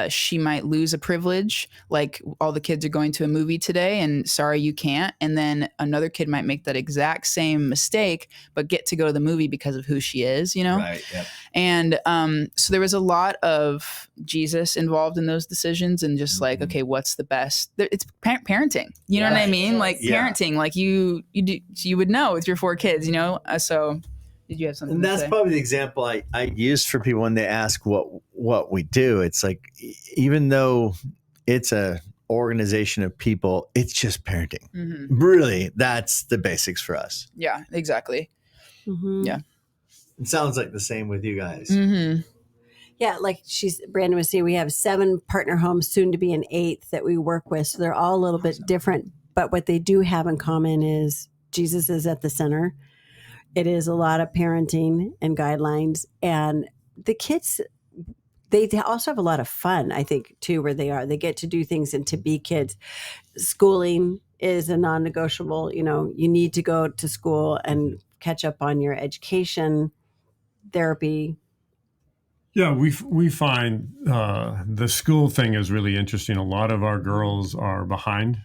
she might lose a privilege, like all the kids are going to a movie today and sorry, you can't. And then another kid might make that exact same mistake, but get to go to the movie because of who she is, Right. Yep. And so there was a lot of Jesus involved in those decisions, and just like, okay, what's the best? It's parenting. You know what I mean? Like parenting, like you would know with your 4 kids, So did you have something? And that's probably the example I use for people when they ask what we do. It's like, even though it's a organization of people. It's just parenting. Mm-hmm. Really, that's the basics for us. Yeah, exactly. Mm-hmm. Yeah. It sounds like the same with you guys. Mm-hmm. Yeah, like Brandon was saying, we have 7 partner homes, soon to be an 8th that we work with. So they're all a little bit different. But what they do have in common is Jesus is at the center. It is a lot of parenting and guidelines. And the kids, they also have a lot of fun, I think, too, where they are. They get to do things and to be kids. Schooling is a non-negotiable. You need to go to school and catch up on your education, therapy. Yeah, we find the school thing is really interesting. A lot of our girls are behind.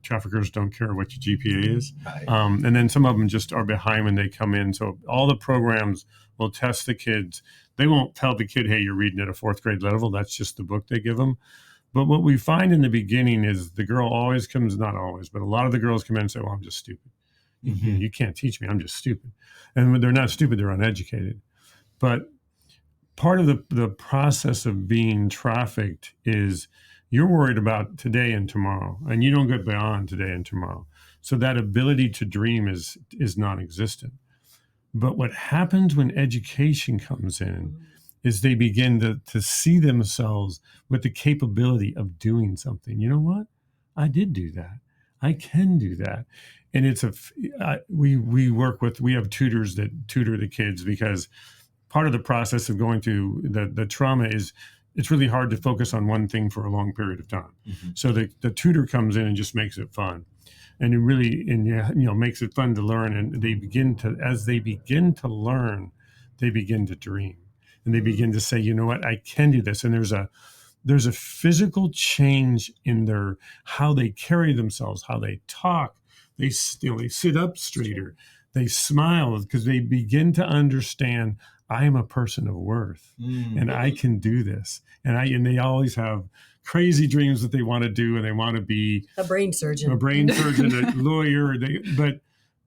Traffickers don't care what your GPA is. Right. And then some of them just are behind when they come in. So all the programs will test the kids. They won't tell the kid, hey, you're reading at a 4th grade level. That's just the book they give them. But what we find in the beginning is the girl always comes, not always, but a lot of the girls come in and say, well, I'm just stupid. Mm-hmm. You can't teach me. I'm just stupid. And when they're not stupid, they're uneducated. But part of the process of being trafficked is you're worried about today and tomorrow, and you don't get beyond today and tomorrow. So that ability to dream is non-existent. But what happens when education comes in is they begin to see themselves with the capability of doing something. You know what? I did do that. I can do that. And we have tutors that tutor the kids, because part of the process of going through the trauma is it's really hard to focus on one thing for a long period of time. Mm-hmm. So the tutor comes in and just makes it fun. And it really, makes it fun to learn. And as they begin to learn, they begin to dream. And they begin to say, you know what, I can do this. And there's a physical change in how they carry themselves, how they talk. They sit up straighter. They smile because they begin to understand, I am a person of worth, and I can do this. And they always have crazy dreams that they want to do, and they want to be a brain surgeon, a lawyer.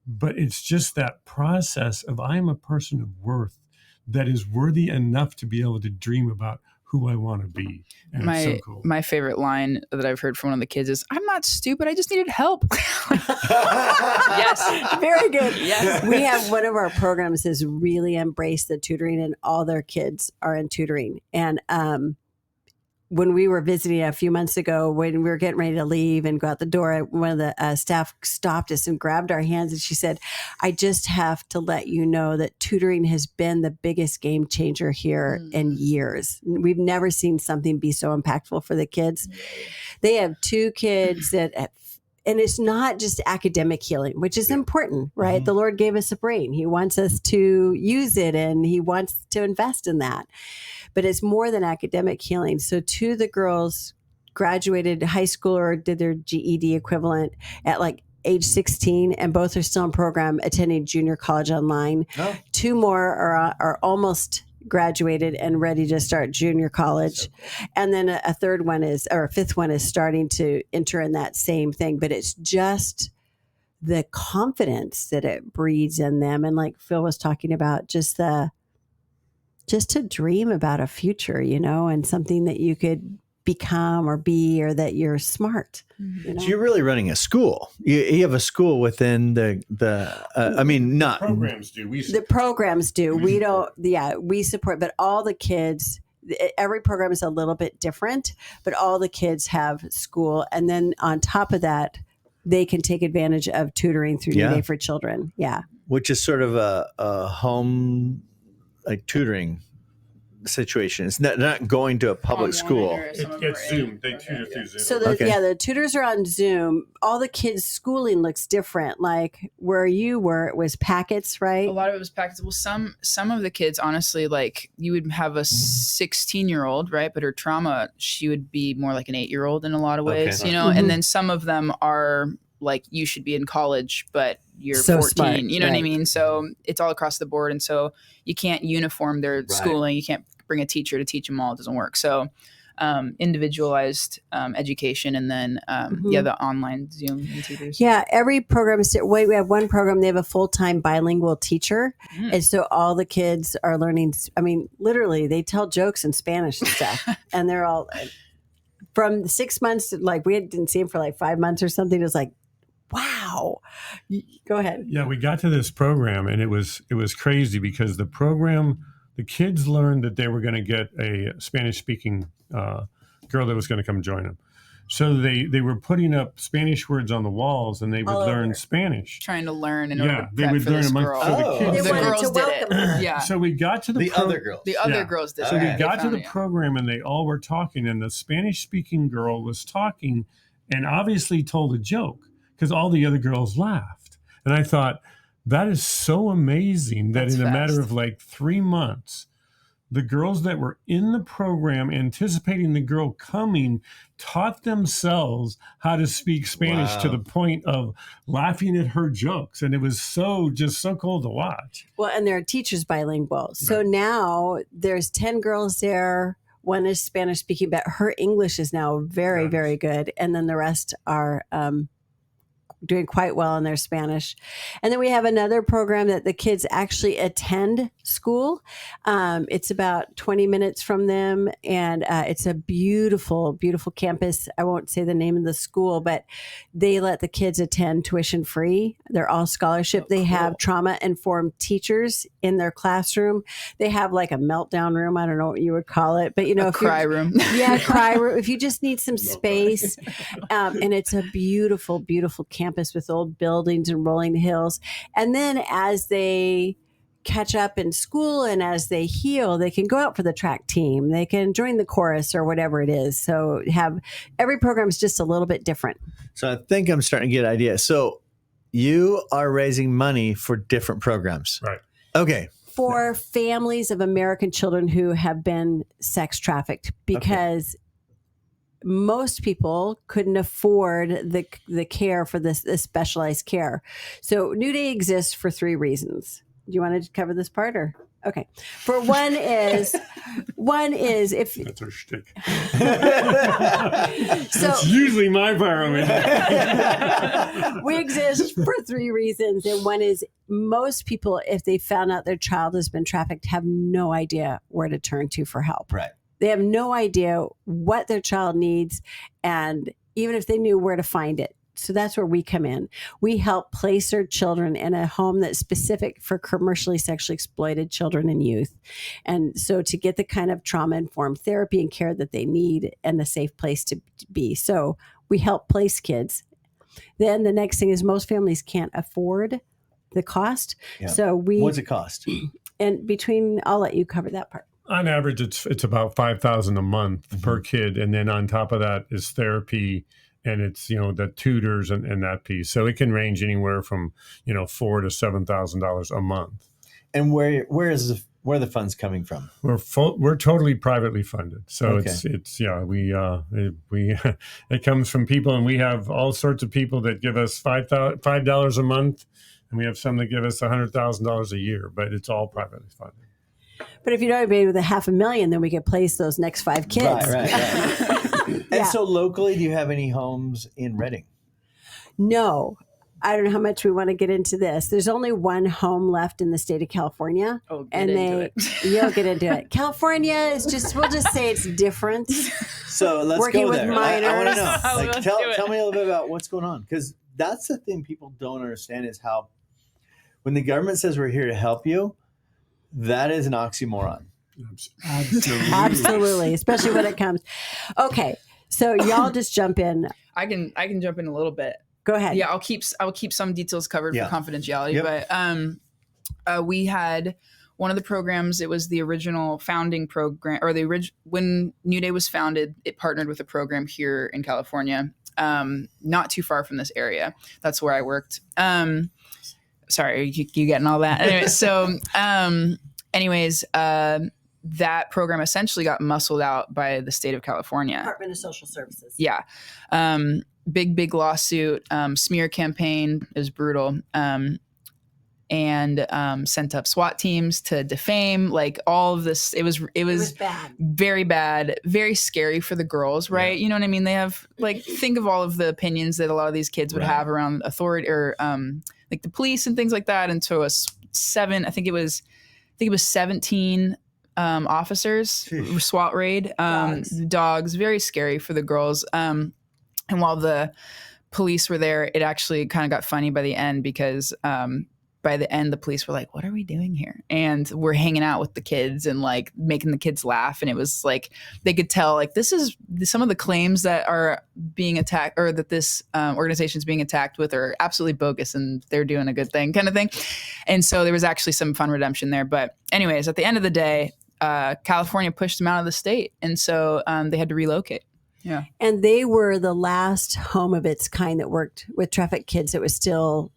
But it's just that process of, I am a person of worth that is worthy enough to be able to dream about who I want to be. And it's so cool. My favorite line that I've heard from one of the kids is, I'm not stupid. I just needed help. Yes. Very good. Yes. We have one of our programs has really embraced the tutoring, and all their kids are in tutoring. And when we were visiting a few months ago, when we were getting ready to leave and go out the door, one of the staff stopped us and grabbed our hands, and she said, I just have to let you know that tutoring has been the biggest game changer here in years. We've never seen something be so impactful for the kids. They have 2 kids and it's not just academic healing, which is important, right? Mm-hmm. The Lord gave us a brain. He wants us to use it, and he wants to invest in that. But it's more than academic healing. So 2 of the girls graduated high school or did their GED equivalent at like age 16, and both are still in program attending junior college online. Oh. 2 more are almost graduated and ready to start junior college. So cool. And then a 5th one is starting to enter in that same thing. But it's just the confidence that it breeds in them. And like Phil was talking about, just to dream about a future, and something that you could become or be, or that you're smart. So you're really running a school. You have a school within the not programs do. The programs do. We don't. Yeah, we support, but all the kids. Every program is a little bit different, but all the kids have school, and then on top of that, they can take advantage of tutoring through New Day for Children. Yeah, which is sort of a home like tutoring situation. It's not going to a public school. It's Zoom. They tutor through Zoom. So the tutors are on Zoom. All the kids' schooling looks different. Like where you were, it was packets, right? A lot of it was packets. Well, some of the kids, honestly, like you would have a 16-year-old, right? But her trauma, she would be more like an 8-year-old in a lot of ways, Mm-hmm. And then some of them are like, you should be in college, but you're so 14, smart. You know what I mean? So it's all across the board. And so you can't uniform their schooling. You can't bring a teacher to teach them all. It doesn't work. So individualized education, and then the online Zoom tutors. Yeah, every program is. We have one program. They have a full-time bilingual teacher, and so all the kids are learning. I mean, literally, they tell jokes in Spanish and stuff, and they're all from 6 months, like we didn't see him for like 5 months or something. It was like, wow. Go ahead. Yeah, we got to this program and it was crazy because the kids learned that they were going to get a Spanish speaking girl that was going to come join them. So they were putting up Spanish words on the walls and they would learn Spanish. Trying to learn in order to they prep would for learn this among girl. so the kids. They The wanted girls to did welcome her. it. Yeah. So we got to The other girls. The other Yeah. girls did. So it. we They got to found the it. program and they all were talking and the Spanish speaking girl was talking and obviously told a joke because all the other girls laughed. And I thought, that is so amazing that That's in a matter fast. of like 3 months, the girls that were in the program anticipating the girl coming taught themselves how to speak Spanish to Wow. the point of laughing at her jokes. And it was so cool to watch. Well, and there are teachers bilingual. So Right. now there's 10 girls there. One is Spanish speaking, but her English is now very, Nice. very good. And then the rest are doing quite well in their Spanish. And then we have another program that the kids actually attend school. It's about 20 minutes from them. And it's a beautiful, beautiful campus. I won't say the name of the school, but they let the kids attend tuition free. They're all scholarship. They have trauma informed teachers in their classroom. They have like a meltdown room. I don't know what you would call it, but you know, A if you're- cry room. yeah, cry room. If you just need some space, and it's a beautiful, beautiful campus with old buildings and rolling hills. And then as they catch up in school and as they heal, they can go out for the track team. They can join the chorus or whatever it is. So every program is just a little bit different. So I think I'm starting to get an idea. So you are raising money for different programs. Right. Okay. For families of American children who have been sex trafficked, because most people couldn't afford the care for this specialized care. So New Day exists for 3 reasons. Do you want to cover this part or? Okay. For one is if That's our shtick. so It's usually my borrowing. we exist for 3 reasons. And one is most people, if they found out their child has been trafficked, have no idea where to turn to for help. Right. They have no idea what their child needs, and even if they knew where to find it. So that's where we come in. We help place their children in a home that's specific for commercially sexually exploited children and youth. And so to get the kind of trauma-informed therapy and care that they need and the safe place to be. So we help place kids. Then the next thing is most families can't afford the cost. Yeah. So What's it cost? and I'll let you cover that part. On average, it's about $5,000 a month per kid, and then on top of that is therapy, and it's the tutors and that piece. So it can range anywhere from $4,000 to $7,000 a month. And where are the funds coming from? We're totally privately funded, so Okay. it comes from people, and we have all sorts of people that give us $5 a month, and we have some that give us $100,000 a year, but it's all privately funded. But if you don't pay with $500,000, then we could place those next 5 kids. Right. And Yeah. so locally, do you have any homes in Reading? No, I don't know how much we want to get into this. There's only one home left in the state of California. Oh, get and into it. You'll get into it. California is we'll just say it's different. So let's Working go with there. I want to minors. know. Like, Let's tell do it. me a little bit about what's going on, because that's the thing people don't understand is how when the government says we're here to help you, that is an oxymoron. Absolutely. Absolutely, especially when it comes. Okay, so y'all just jump in. I can jump in a little bit. Go ahead. Yeah, I'll keep some details covered Yeah. for confidentiality. Yep. But we had one of the programs. It was the original founding program, or when New Day was founded. It partnered with a program here in California, not too far from this area. That's where I worked. Sorry, you getting all that? Anyway, so, that program essentially got muscled out by the state of California. Department of Social Services. Yeah. Big lawsuit, smear campaign is brutal. And sent up SWAT teams to defame, like all of this. It was bad. very bad, very scary for the girls, right? You know what I mean? They have think of all of the opinions that a lot of these kids would have around authority or like the police and things like that. And so I think it was 17 officers, Sheesh. SWAT raid, dogs, very scary for the girls. And while the police were there, it actually kind of got funny by the end because by the end, the police were like, what are we doing here? And we're hanging out with the kids and like making the kids laugh. And it was like, they could tell like, this is some of the claims that are being attacked or that this organization is being attacked with are absolutely bogus and they're doing a good thing kind of thing. And so there was actually some fun redemption there. But anyways, at the end of the day, California pushed them out of the state. And so they had to relocate. Yeah. And they were the last home of its kind that worked with trafficked kids that was still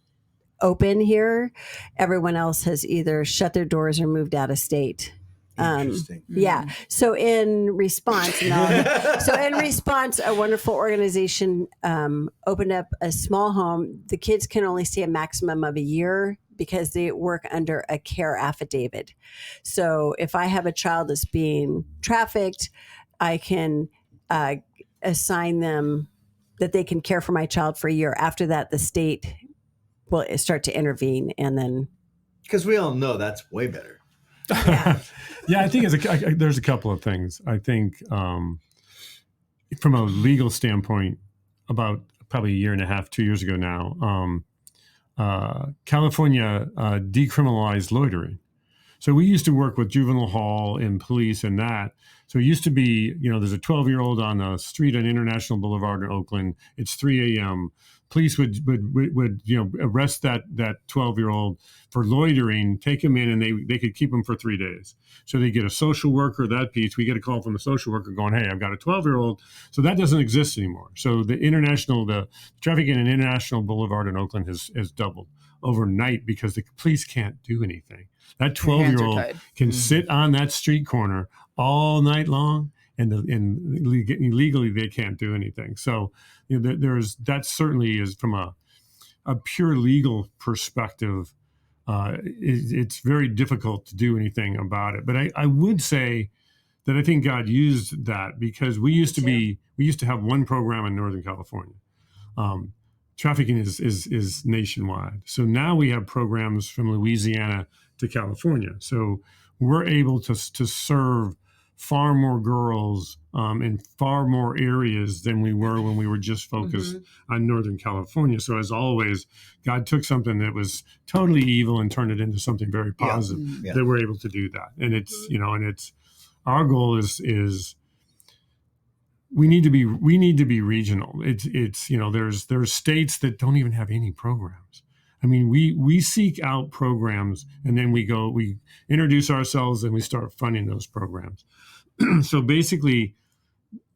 open here. Everyone else has either shut their doors or moved out of state. Interesting. Yeah. So in response, a wonderful organization opened up a small home. The kids can only stay a maximum of a year because they work under a care affidavit. So if I have a child that's being trafficked, I can assign them that they can care for my child for a year. After that, the state will start to intervene, and then Because we all know that's way better. Yeah, I think there's a couple of things. I think from a legal standpoint, about probably a year and a half, 2 years ago now, California decriminalized loitering. So we used to work with juvenile hall and police and that. So it used to be, there's a 12-year-old on a street on International Boulevard in Oakland. It's 3 a.m. Police would arrest that 12-year-old for loitering, take him in, and they could keep him for 3 days. So they get a social worker, that piece. We get a call from the social worker going, hey, I've got a 12-year-old. So that doesn't exist anymore. So the trafficking in International Boulevard in Oakland has doubled overnight because the police can't do anything. That 12-year-old can sit on that street corner all night long, and legally they can't do anything. So that certainly is from a pure legal perspective. It's very difficult to do anything about it. But I would say that I think God used that because we used to have one program in Northern California. Trafficking is nationwide. So now we have programs from Louisiana to California. So we're able to serve far more girls in far more areas than we were when we were just focused on Northern California. So as always, God took something that was totally evil and turned it into something very positive that we're able to do that. And it's our goal is we need to be regional. There's states that don't even have any programs. I mean, we seek out programs and then we introduce ourselves and we start funding those programs. So basically,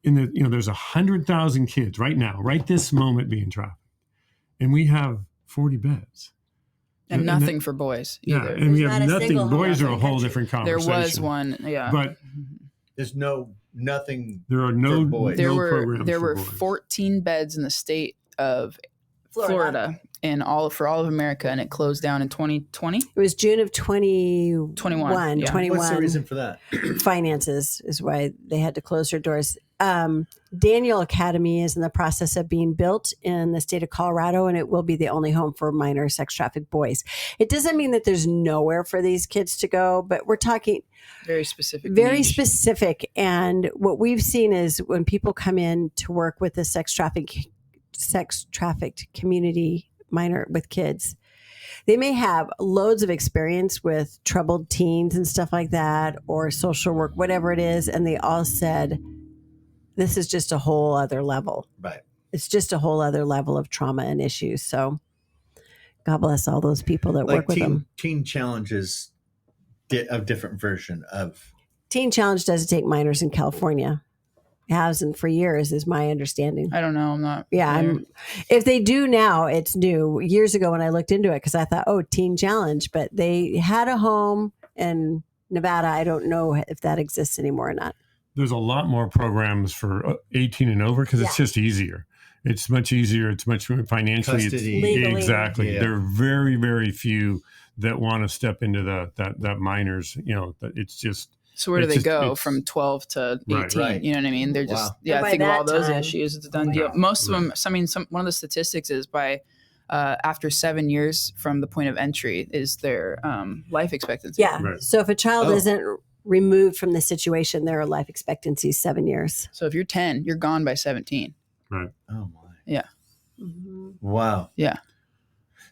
there's 100,000 kids right now, right this moment being trafficked, and we have 40 beds. And nothing for boys either. Yeah, and we have nothing. Boys are a whole different conversation. There was one, but there's nothing. There are no boys. programs. There were for boys. 14 beds in the state of Florida and for all of America, and it closed down in 2020. It was June of 2021. Yeah. 21. What's the reason for that? Finances is why they had to close their doors. Daniel Academy is in the process of being built in the state of Colorado, and it will be the only home for minor sex trafficked boys. It doesn't mean that there's nowhere for these kids to go, but we're talking very specific. Specific. And what we've seen is when people come in to work with the sex trafficked community, minor with kids, they may have loads of experience with troubled teens and stuff like that, or social work, whatever it is. And they all said, this is just a whole other level. Right. It's just a whole other level of trauma and issues. So God bless all those people that work with them. Teen Challenge is a different version of. Teen Challenge doesn't take minors in California. It hasn't for years, is my understanding. I don't know. I'm not. Yeah. If they do now, it's new. Years ago when I looked into it, because I thought, Teen Challenge, but they had a home in Nevada. I don't know if that exists anymore or not. There's a lot more programs for 18 and over because it's just easier. It's much easier. It's much more financially. Legally. Exactly. Yeah. There are very, very few that want to step into that minors. It's just. So where do they go from 12 to 18? Right. You know what I mean? They're just, think of all those issues. It's a done deal. Most of them, one of the statistics is by after 7 years from the point of entry is their life expectancy. Yeah. Right. So if a child isn't removed from the situation, their life expectancy is 7 years. So if you're 10, you're gone by 17. Right. Oh my. Yeah. Wow. Yeah.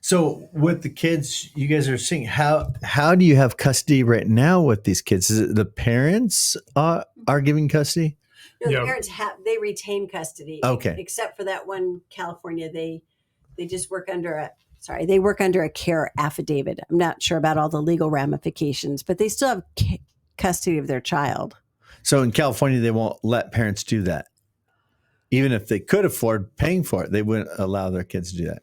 So with the kids you guys are seeing, how do you have custody right now with these kids? Is it the parents are giving custody? No, Yeah. the parents they retain custody. Okay. Except for that one California, they just work under a care affidavit. I'm not sure about all the legal ramifications, but they still have custody of their child. So in California, they won't let parents do that. Even if they could afford paying for it, they wouldn't allow their kids to do that.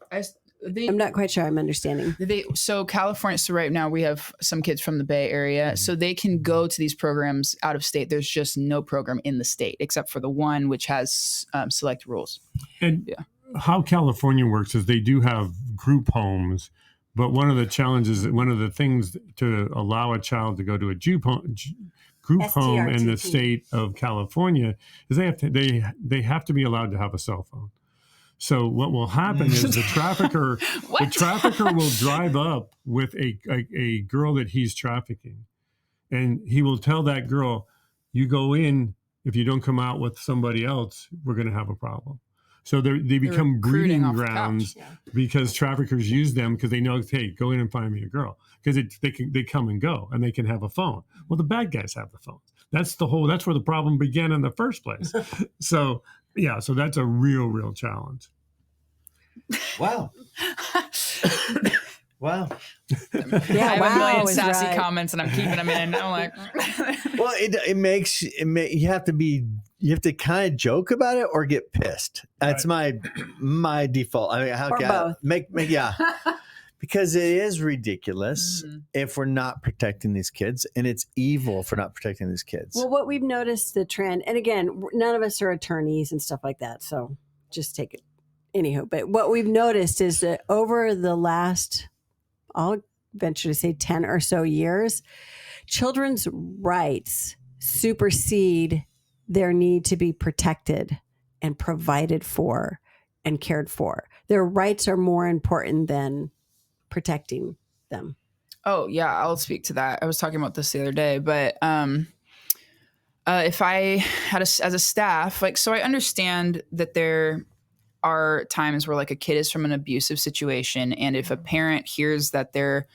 I'm not quite sure I'm understanding. So California, so right now we have some kids from the Bay Area, so they can go to these programs out of state. There's just no program in the state except for the one which has select rules. And how California works is they do have group homes, but one of the challenges, one of the things to allow a child to go to a group home in the state of California is they have to be allowed to have a cell phone. So what will happen is the trafficker will drive up with a girl that he's trafficking, and he will tell that girl, "You go in. If you don't come out with somebody else, we're going to have a problem." So they become breeding grounds because traffickers use them because they know, hey, go in and find me a girl, because they come and go and they can have a phone. Well, the bad guys have the phones. That's where the problem began in the first place. So that's a real challenge. Wow. Wow. Yeah, I have a million is sassy right. comments and I'm keeping them in. I'm like, Well, you have to kind of joke about it or get pissed. That's my default. I mean, both. Make because it is ridiculous if we're not protecting these kids, and it's evil for not protecting these kids. Well, what we've noticed the trend, and again, none of us are attorneys and stuff like that, so just take it. Anywho, but what we've noticed is that over the last, I'll venture to say 10 or so years, children's rights supersede their need to be protected and provided for and cared for. Their rights are more important than protecting them. oh yeah, I'll speak to that. I was talking about this the other day, but if I had as a staff, so I understand that there are times where a kid is from an abusive situation, and if a parent hears that their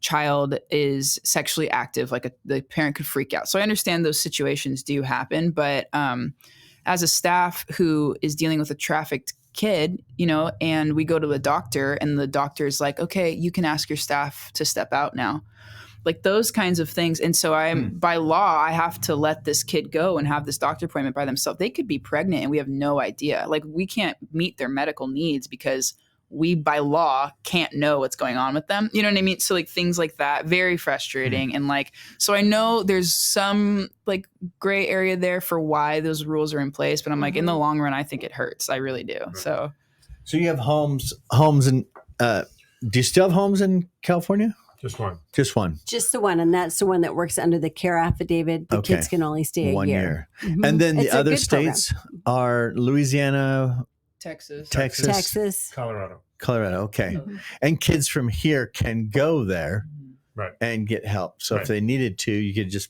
child is sexually active, the parent could freak out. So I understand those situations do happen, but as a staff who is dealing with a trafficked kid, and we go to the doctor and the doctor is like, okay, you can ask your staff to step out now. Those kinds of things. And so by law, I have to let this kid go and have this doctor appointment by themselves. They could be pregnant and we have no idea. We can't meet their medical needs because we, by law, can't know what's going on with them. You know what I mean? So things like that, very frustrating. And so I know there's some gray area there for why those rules are in place, but I'm in the long run, I think it hurts. I really do. Right. So you have homes in, do you still have homes in California? Just one. Just the one, and that's the one that works under the care affidavit. The kids can only stay a 1 year. Mm-hmm. And then the other states are Louisiana, Texas, Colorado. Okay. Mm-hmm. And kids from here can go there and get help. So if they needed to, you could just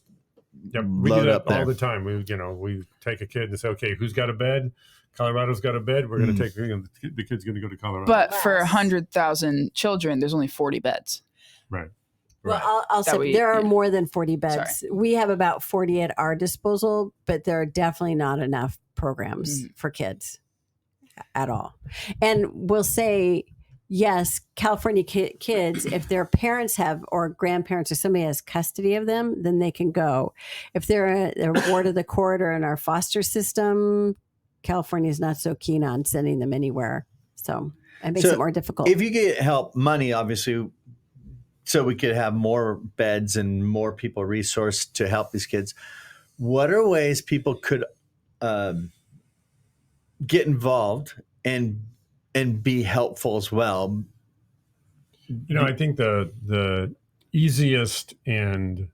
we load do that up there all the time. We take a kid and say, okay, who's got a bed? Colorado's got a bed. We're going to take the kid's going to go to Colorado. But for 100,000 children, there's only 40 beds. Right. Well, I'll say there are more than 40 beds. Sorry. We have about 40 at our disposal, but there are definitely not enough programs for kids at all. And we'll say, yes, California kids, if their parents have or grandparents or somebody has custody of them, then they can go. If they're ward of the court or in our foster system, California is not so keen on sending them anywhere. So it makes it more difficult. If you get help, money, obviously, so we could have more beds and more people resourced to help these kids. What are ways people could get involved and be helpful as well? I think the easiest and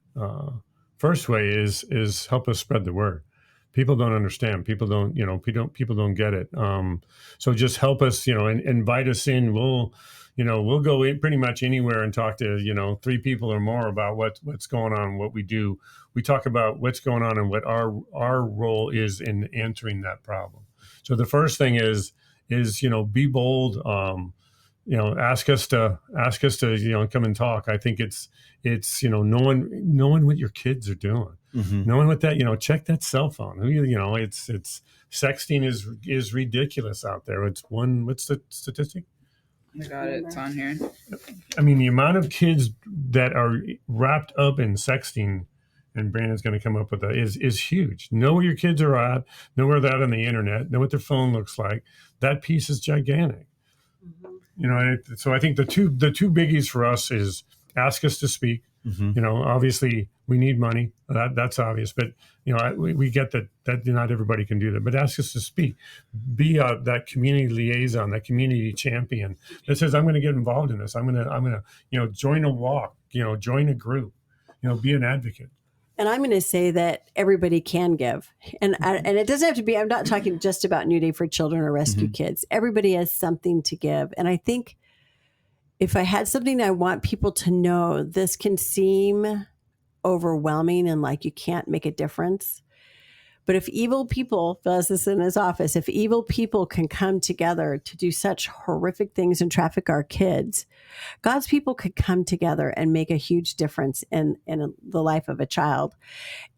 first way is help us spread the word. People don't understand. People don't get it. So just help us, and invite us in. We'll go in pretty much anywhere and talk to, 3 people or more about what's going on, what we do. We talk about what's going on and what our role is in answering that problem. So the first thing is, be bold. Ask us to come and talk. I think it's knowing what your kids are doing, knowing what that, check that cell phone. It's sexting is ridiculous out there. What's the statistic? I got it. It's on here. I mean, the amount of kids that are wrapped up in sexting, and Brandon's going to come up with that, is huge. Know where your kids are at, know where they're at on the internet, know what their phone looks like. That piece is gigantic. So I think the two biggies for us is ask us to speak. Obviously we need money. That's obvious, but we get that not everybody can do that. But ask us to speak. Be that community liaison, that community champion that says, I'm going to get involved in this. I'm going to join a walk. Join a group. Be an advocate. And I'm going to say that everybody can give. And it doesn't have to be, I'm not talking just about New Day for Children or Rescue Kids. Everybody has something to give. And I think if I had something I want people to know, this can seem overwhelming and like you can't make a difference. But if evil people, Phil has this in his office, if evil people can come together to do such horrific things and traffic our kids, God's people could come together and make a huge difference in the life of a child.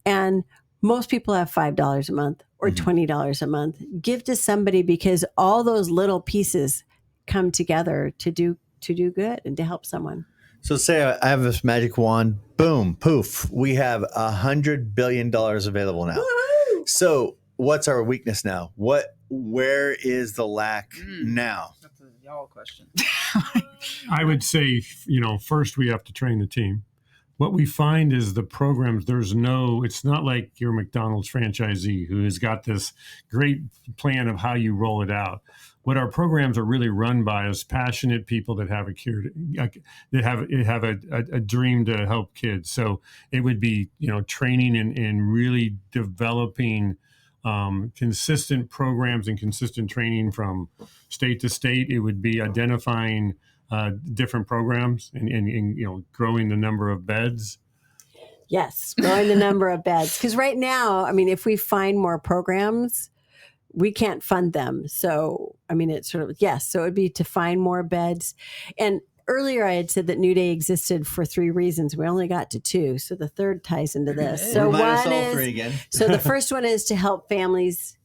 And most people have $5 a month or $20 a month. Give to somebody, because all those little pieces come together to do good and to help someone. So say I have this magic wand, boom, poof, we have $100 billion available now. Woo-hoo! So what's our weakness now? Where is the lack now? That's a y'all question. I would say, first we have to train the team. What we find is the programs, it's not like your McDonald's franchisee who has got this great plan of how you roll it out. What our programs are really run by is passionate people that have that have a dream to help kids. So it would be, training and really developing consistent programs and consistent training from state to state. It would be identifying different programs and growing the number of beds. Yes, growing the number of beds. Because right now, if we find more programs, we can't fund them. So, it's sort of, yes. So it would be to find more beds. And earlier I had said that New Day existed for 3 reasons. We only got to 2. So the third ties into this. So one is, 3 again. So the first one is to help families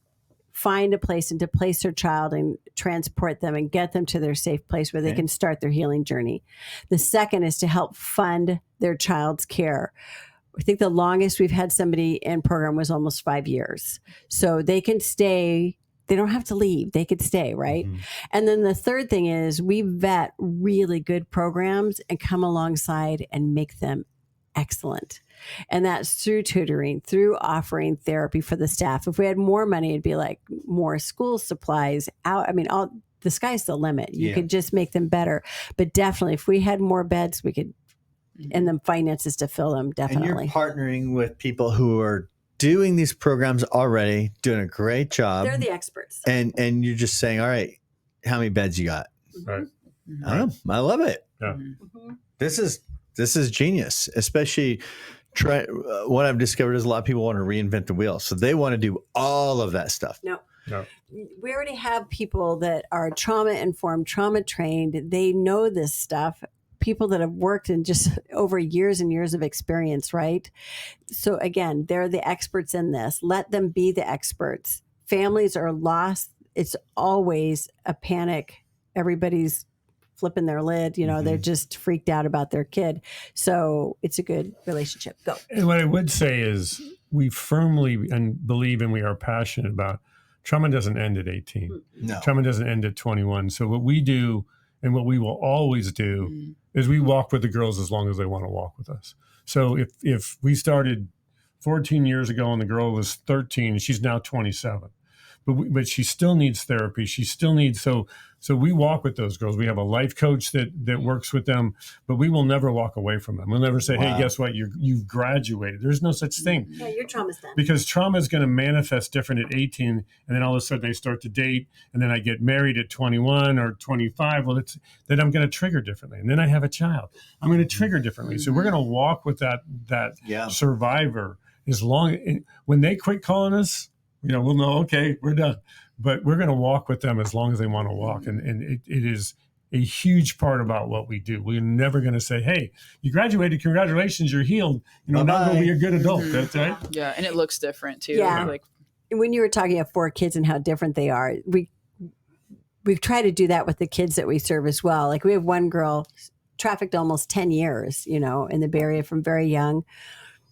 find a place and to place their child and transport them and get them to their safe place where they can start their healing journey. The second is to help fund their child's care. I think the longest we've had somebody in program was almost 5 years. So they can stay. They don't have to leave. They could stay, right? And then the third thing is we vet really good programs and come alongside and make them excellent. And that's through tutoring, through offering therapy for the staff. If we had more money, it'd be like more school supplies out. The sky's the limit. You could just make them better. But definitely, if we had more beds, we could, and the finances to fill them, definitely. And you're partnering with people who are doing these programs already, doing a great job. They're the experts. And you're just saying, all right, how many beds you got? Right. I don't know. I love it. Yeah. This is genius, especially what I've discovered is a lot of people want to reinvent the wheel. So they want to do all of that stuff. No. No. We already have people that are trauma informed, trauma trained. They know this stuff. People that have worked in just over years and years of experience, right? So again, they're the experts in this. Let them be the experts. Families are lost. It's always a panic. Everybody's flipping their lid. They're just freaked out about their kid. So it's a good relationship. Go. And what I would say is we firmly believe and we are passionate about trauma doesn't end at 18. No. Trauma doesn't end at 21. So what we do and what we will always do is we walk with the girls as long as they want to walk with us. So if we started 14 years ago and the girl was 13, she's now 27. but she still needs therapy. She still needs, so we walk with those girls. We have a life coach that works with them, but we will never walk away from them. We'll never say, hey, guess what? You've graduated. There's no such thing. Yeah, your trauma's done. Because trauma is going to manifest different at 18, and then all of a sudden they start to date, and then I get married at 21 or 25. Well, then I'm going to trigger differently, and then I have a child. I'm going to trigger differently. So we're going to walk with that survivor as long. When they quit calling us, we'll know, okay, we're done. But we're going to walk with them as long as they want to walk, and it is a huge part about what we do. We're never going to say, hey, you graduated, congratulations, you're healed. Now go be a good adult. That's right. Yeah, and it looks different too. Yeah. Like, when you were talking about 4 kids and how different they are, we try to do that with the kids that we serve as well. Like we have one girl trafficked almost 10 years, in the Bay Area from very young,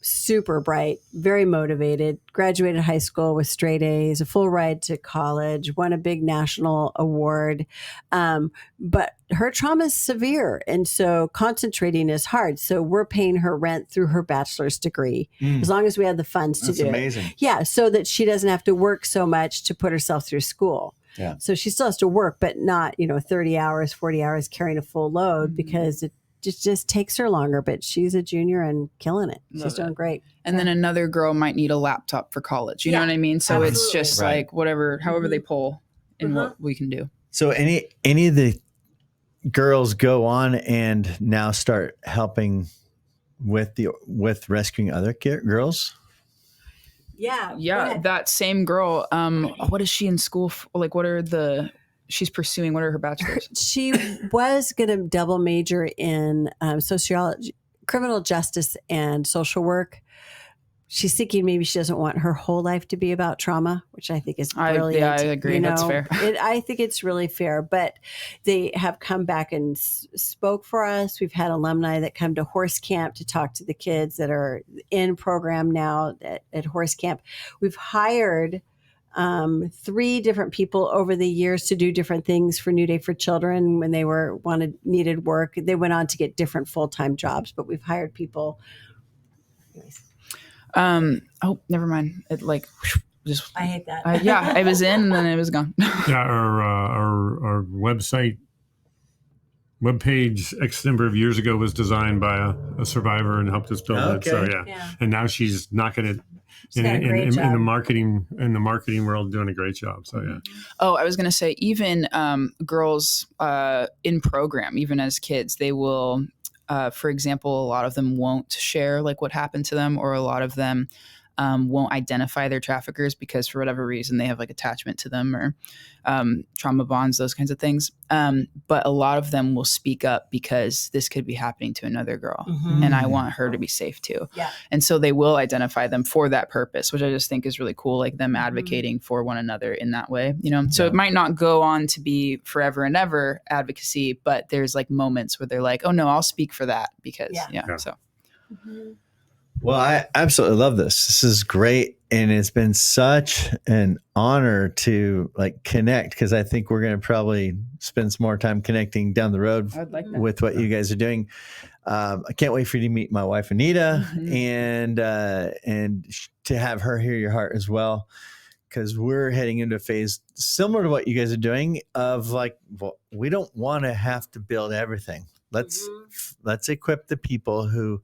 super bright, very motivated, graduated high school with straight A's, a full ride to college, won a big national award. But her trauma is severe. And so concentrating is hard. So we're paying her rent through her bachelor's degree, as long as we have the funds to do amazing. it. Yeah. So that she doesn't have to work so much to put herself through school. Yeah. So she still has to work, but not, 30 hours, 40 hours carrying a full load because it just takes her longer, but she's a junior and killing it. She's doing great. And then another girl might need a laptop for college. You know what I mean? So absolutely. it's just like however they pull in what we can do. So any of the girls go on and now start helping with rescuing other girls? Yeah. Yeah. That same girl. What is she in school for? Like, she's pursuing? What are her bachelors? She was going to double major in sociology, criminal justice, and social work. She's thinking maybe she doesn't want her whole life to be about trauma, which I think is brilliant. I agree. That's fair. I think it's really fair. But they have come back and spoke for us. We've had alumni that come to horse camp to talk to the kids that are in program now at horse camp. We've hired 3 different people over the years to do different things for New Day for Children. When they needed work, they went on to get different full-time jobs, but we've hired people. Anyways. Never mind. It I hate that. I was in and then it was gone. Yeah, our webpage X number of years ago was designed by a survivor and helped us build it. So and now she's knocking it in the marketing world, doing a great job. So yeah. Oh, I was gonna say even girls in program, even as kids, they will. For example, a lot of them won't share like what happened to them, or a lot of them won't identify their traffickers because for whatever reason they have like attachment to them or trauma bonds, those kinds of things. But a lot of them will speak up because this could be happening to another girl and I want her to be safe too. Yeah. And so they will identify them for that purpose, which I just think is really cool, like them advocating for one another in that way, So it might not go on to be forever and ever advocacy, but there's like moments where they're like, oh no, I'll speak for that because so. Well, I absolutely love this. This is great. And it's been such an honor to connect, because I think we're going to probably spend some more time connecting down the road with what you guys are doing. I can't wait for you to meet my wife, Anita, and to have her hear your heart as well, because we're heading into a phase similar to what you guys are doing of we don't want to have to build everything. Let's equip the people who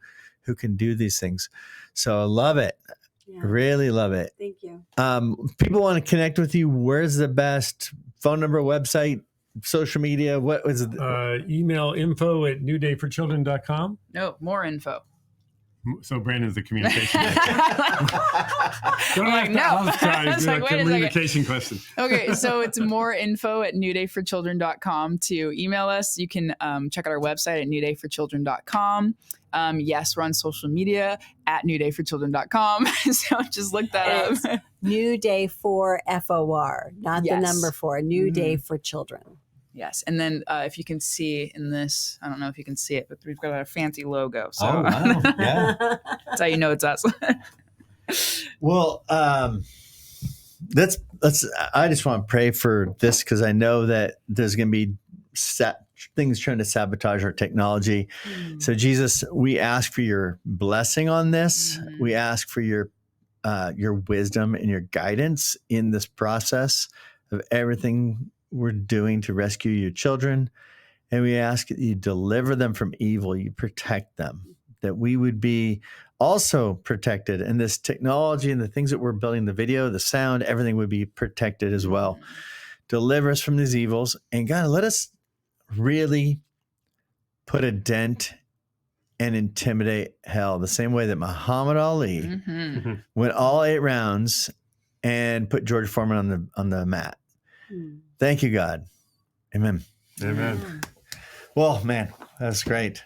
can do these things. So I love it. Yeah. Really love it. Thank you. People want to connect with you. Where's the best phone number, website, social media? What was it? Email info@newdayforchildren.com. No, more info. So Brandon's the communication. Communication question. Okay, so it's more info at newdayforchildren.com to email us. You can check out our website at newdayforchildren.com. Yes, we're on social media at newdayforchildren.com. So just look that up. New Day for FOR, not the number 4. New Day for Children. Yes. And then if you can see in this, I don't know if you can see it, but we've got a fancy logo. So oh, wow. Yeah. That's how you know it's us. Well, I just want to pray for this, because I know that there's going to be things trying to sabotage our technology. So Jesus, we ask for your blessing on this. We ask for your your wisdom and your guidance in this process of everything we're doing to rescue your children. And we ask that you deliver them from evil, you protect them, that we would be also protected. And this technology and the things that we're building, the video, the sound, everything would be protected as well. Deliver us from these evils. And God, let us really put a dent and intimidate hell the same way that Muhammad Ali went all 8 rounds and put George Foreman on the mat. Thank you, God. Amen. Amen. Well, man, that's great.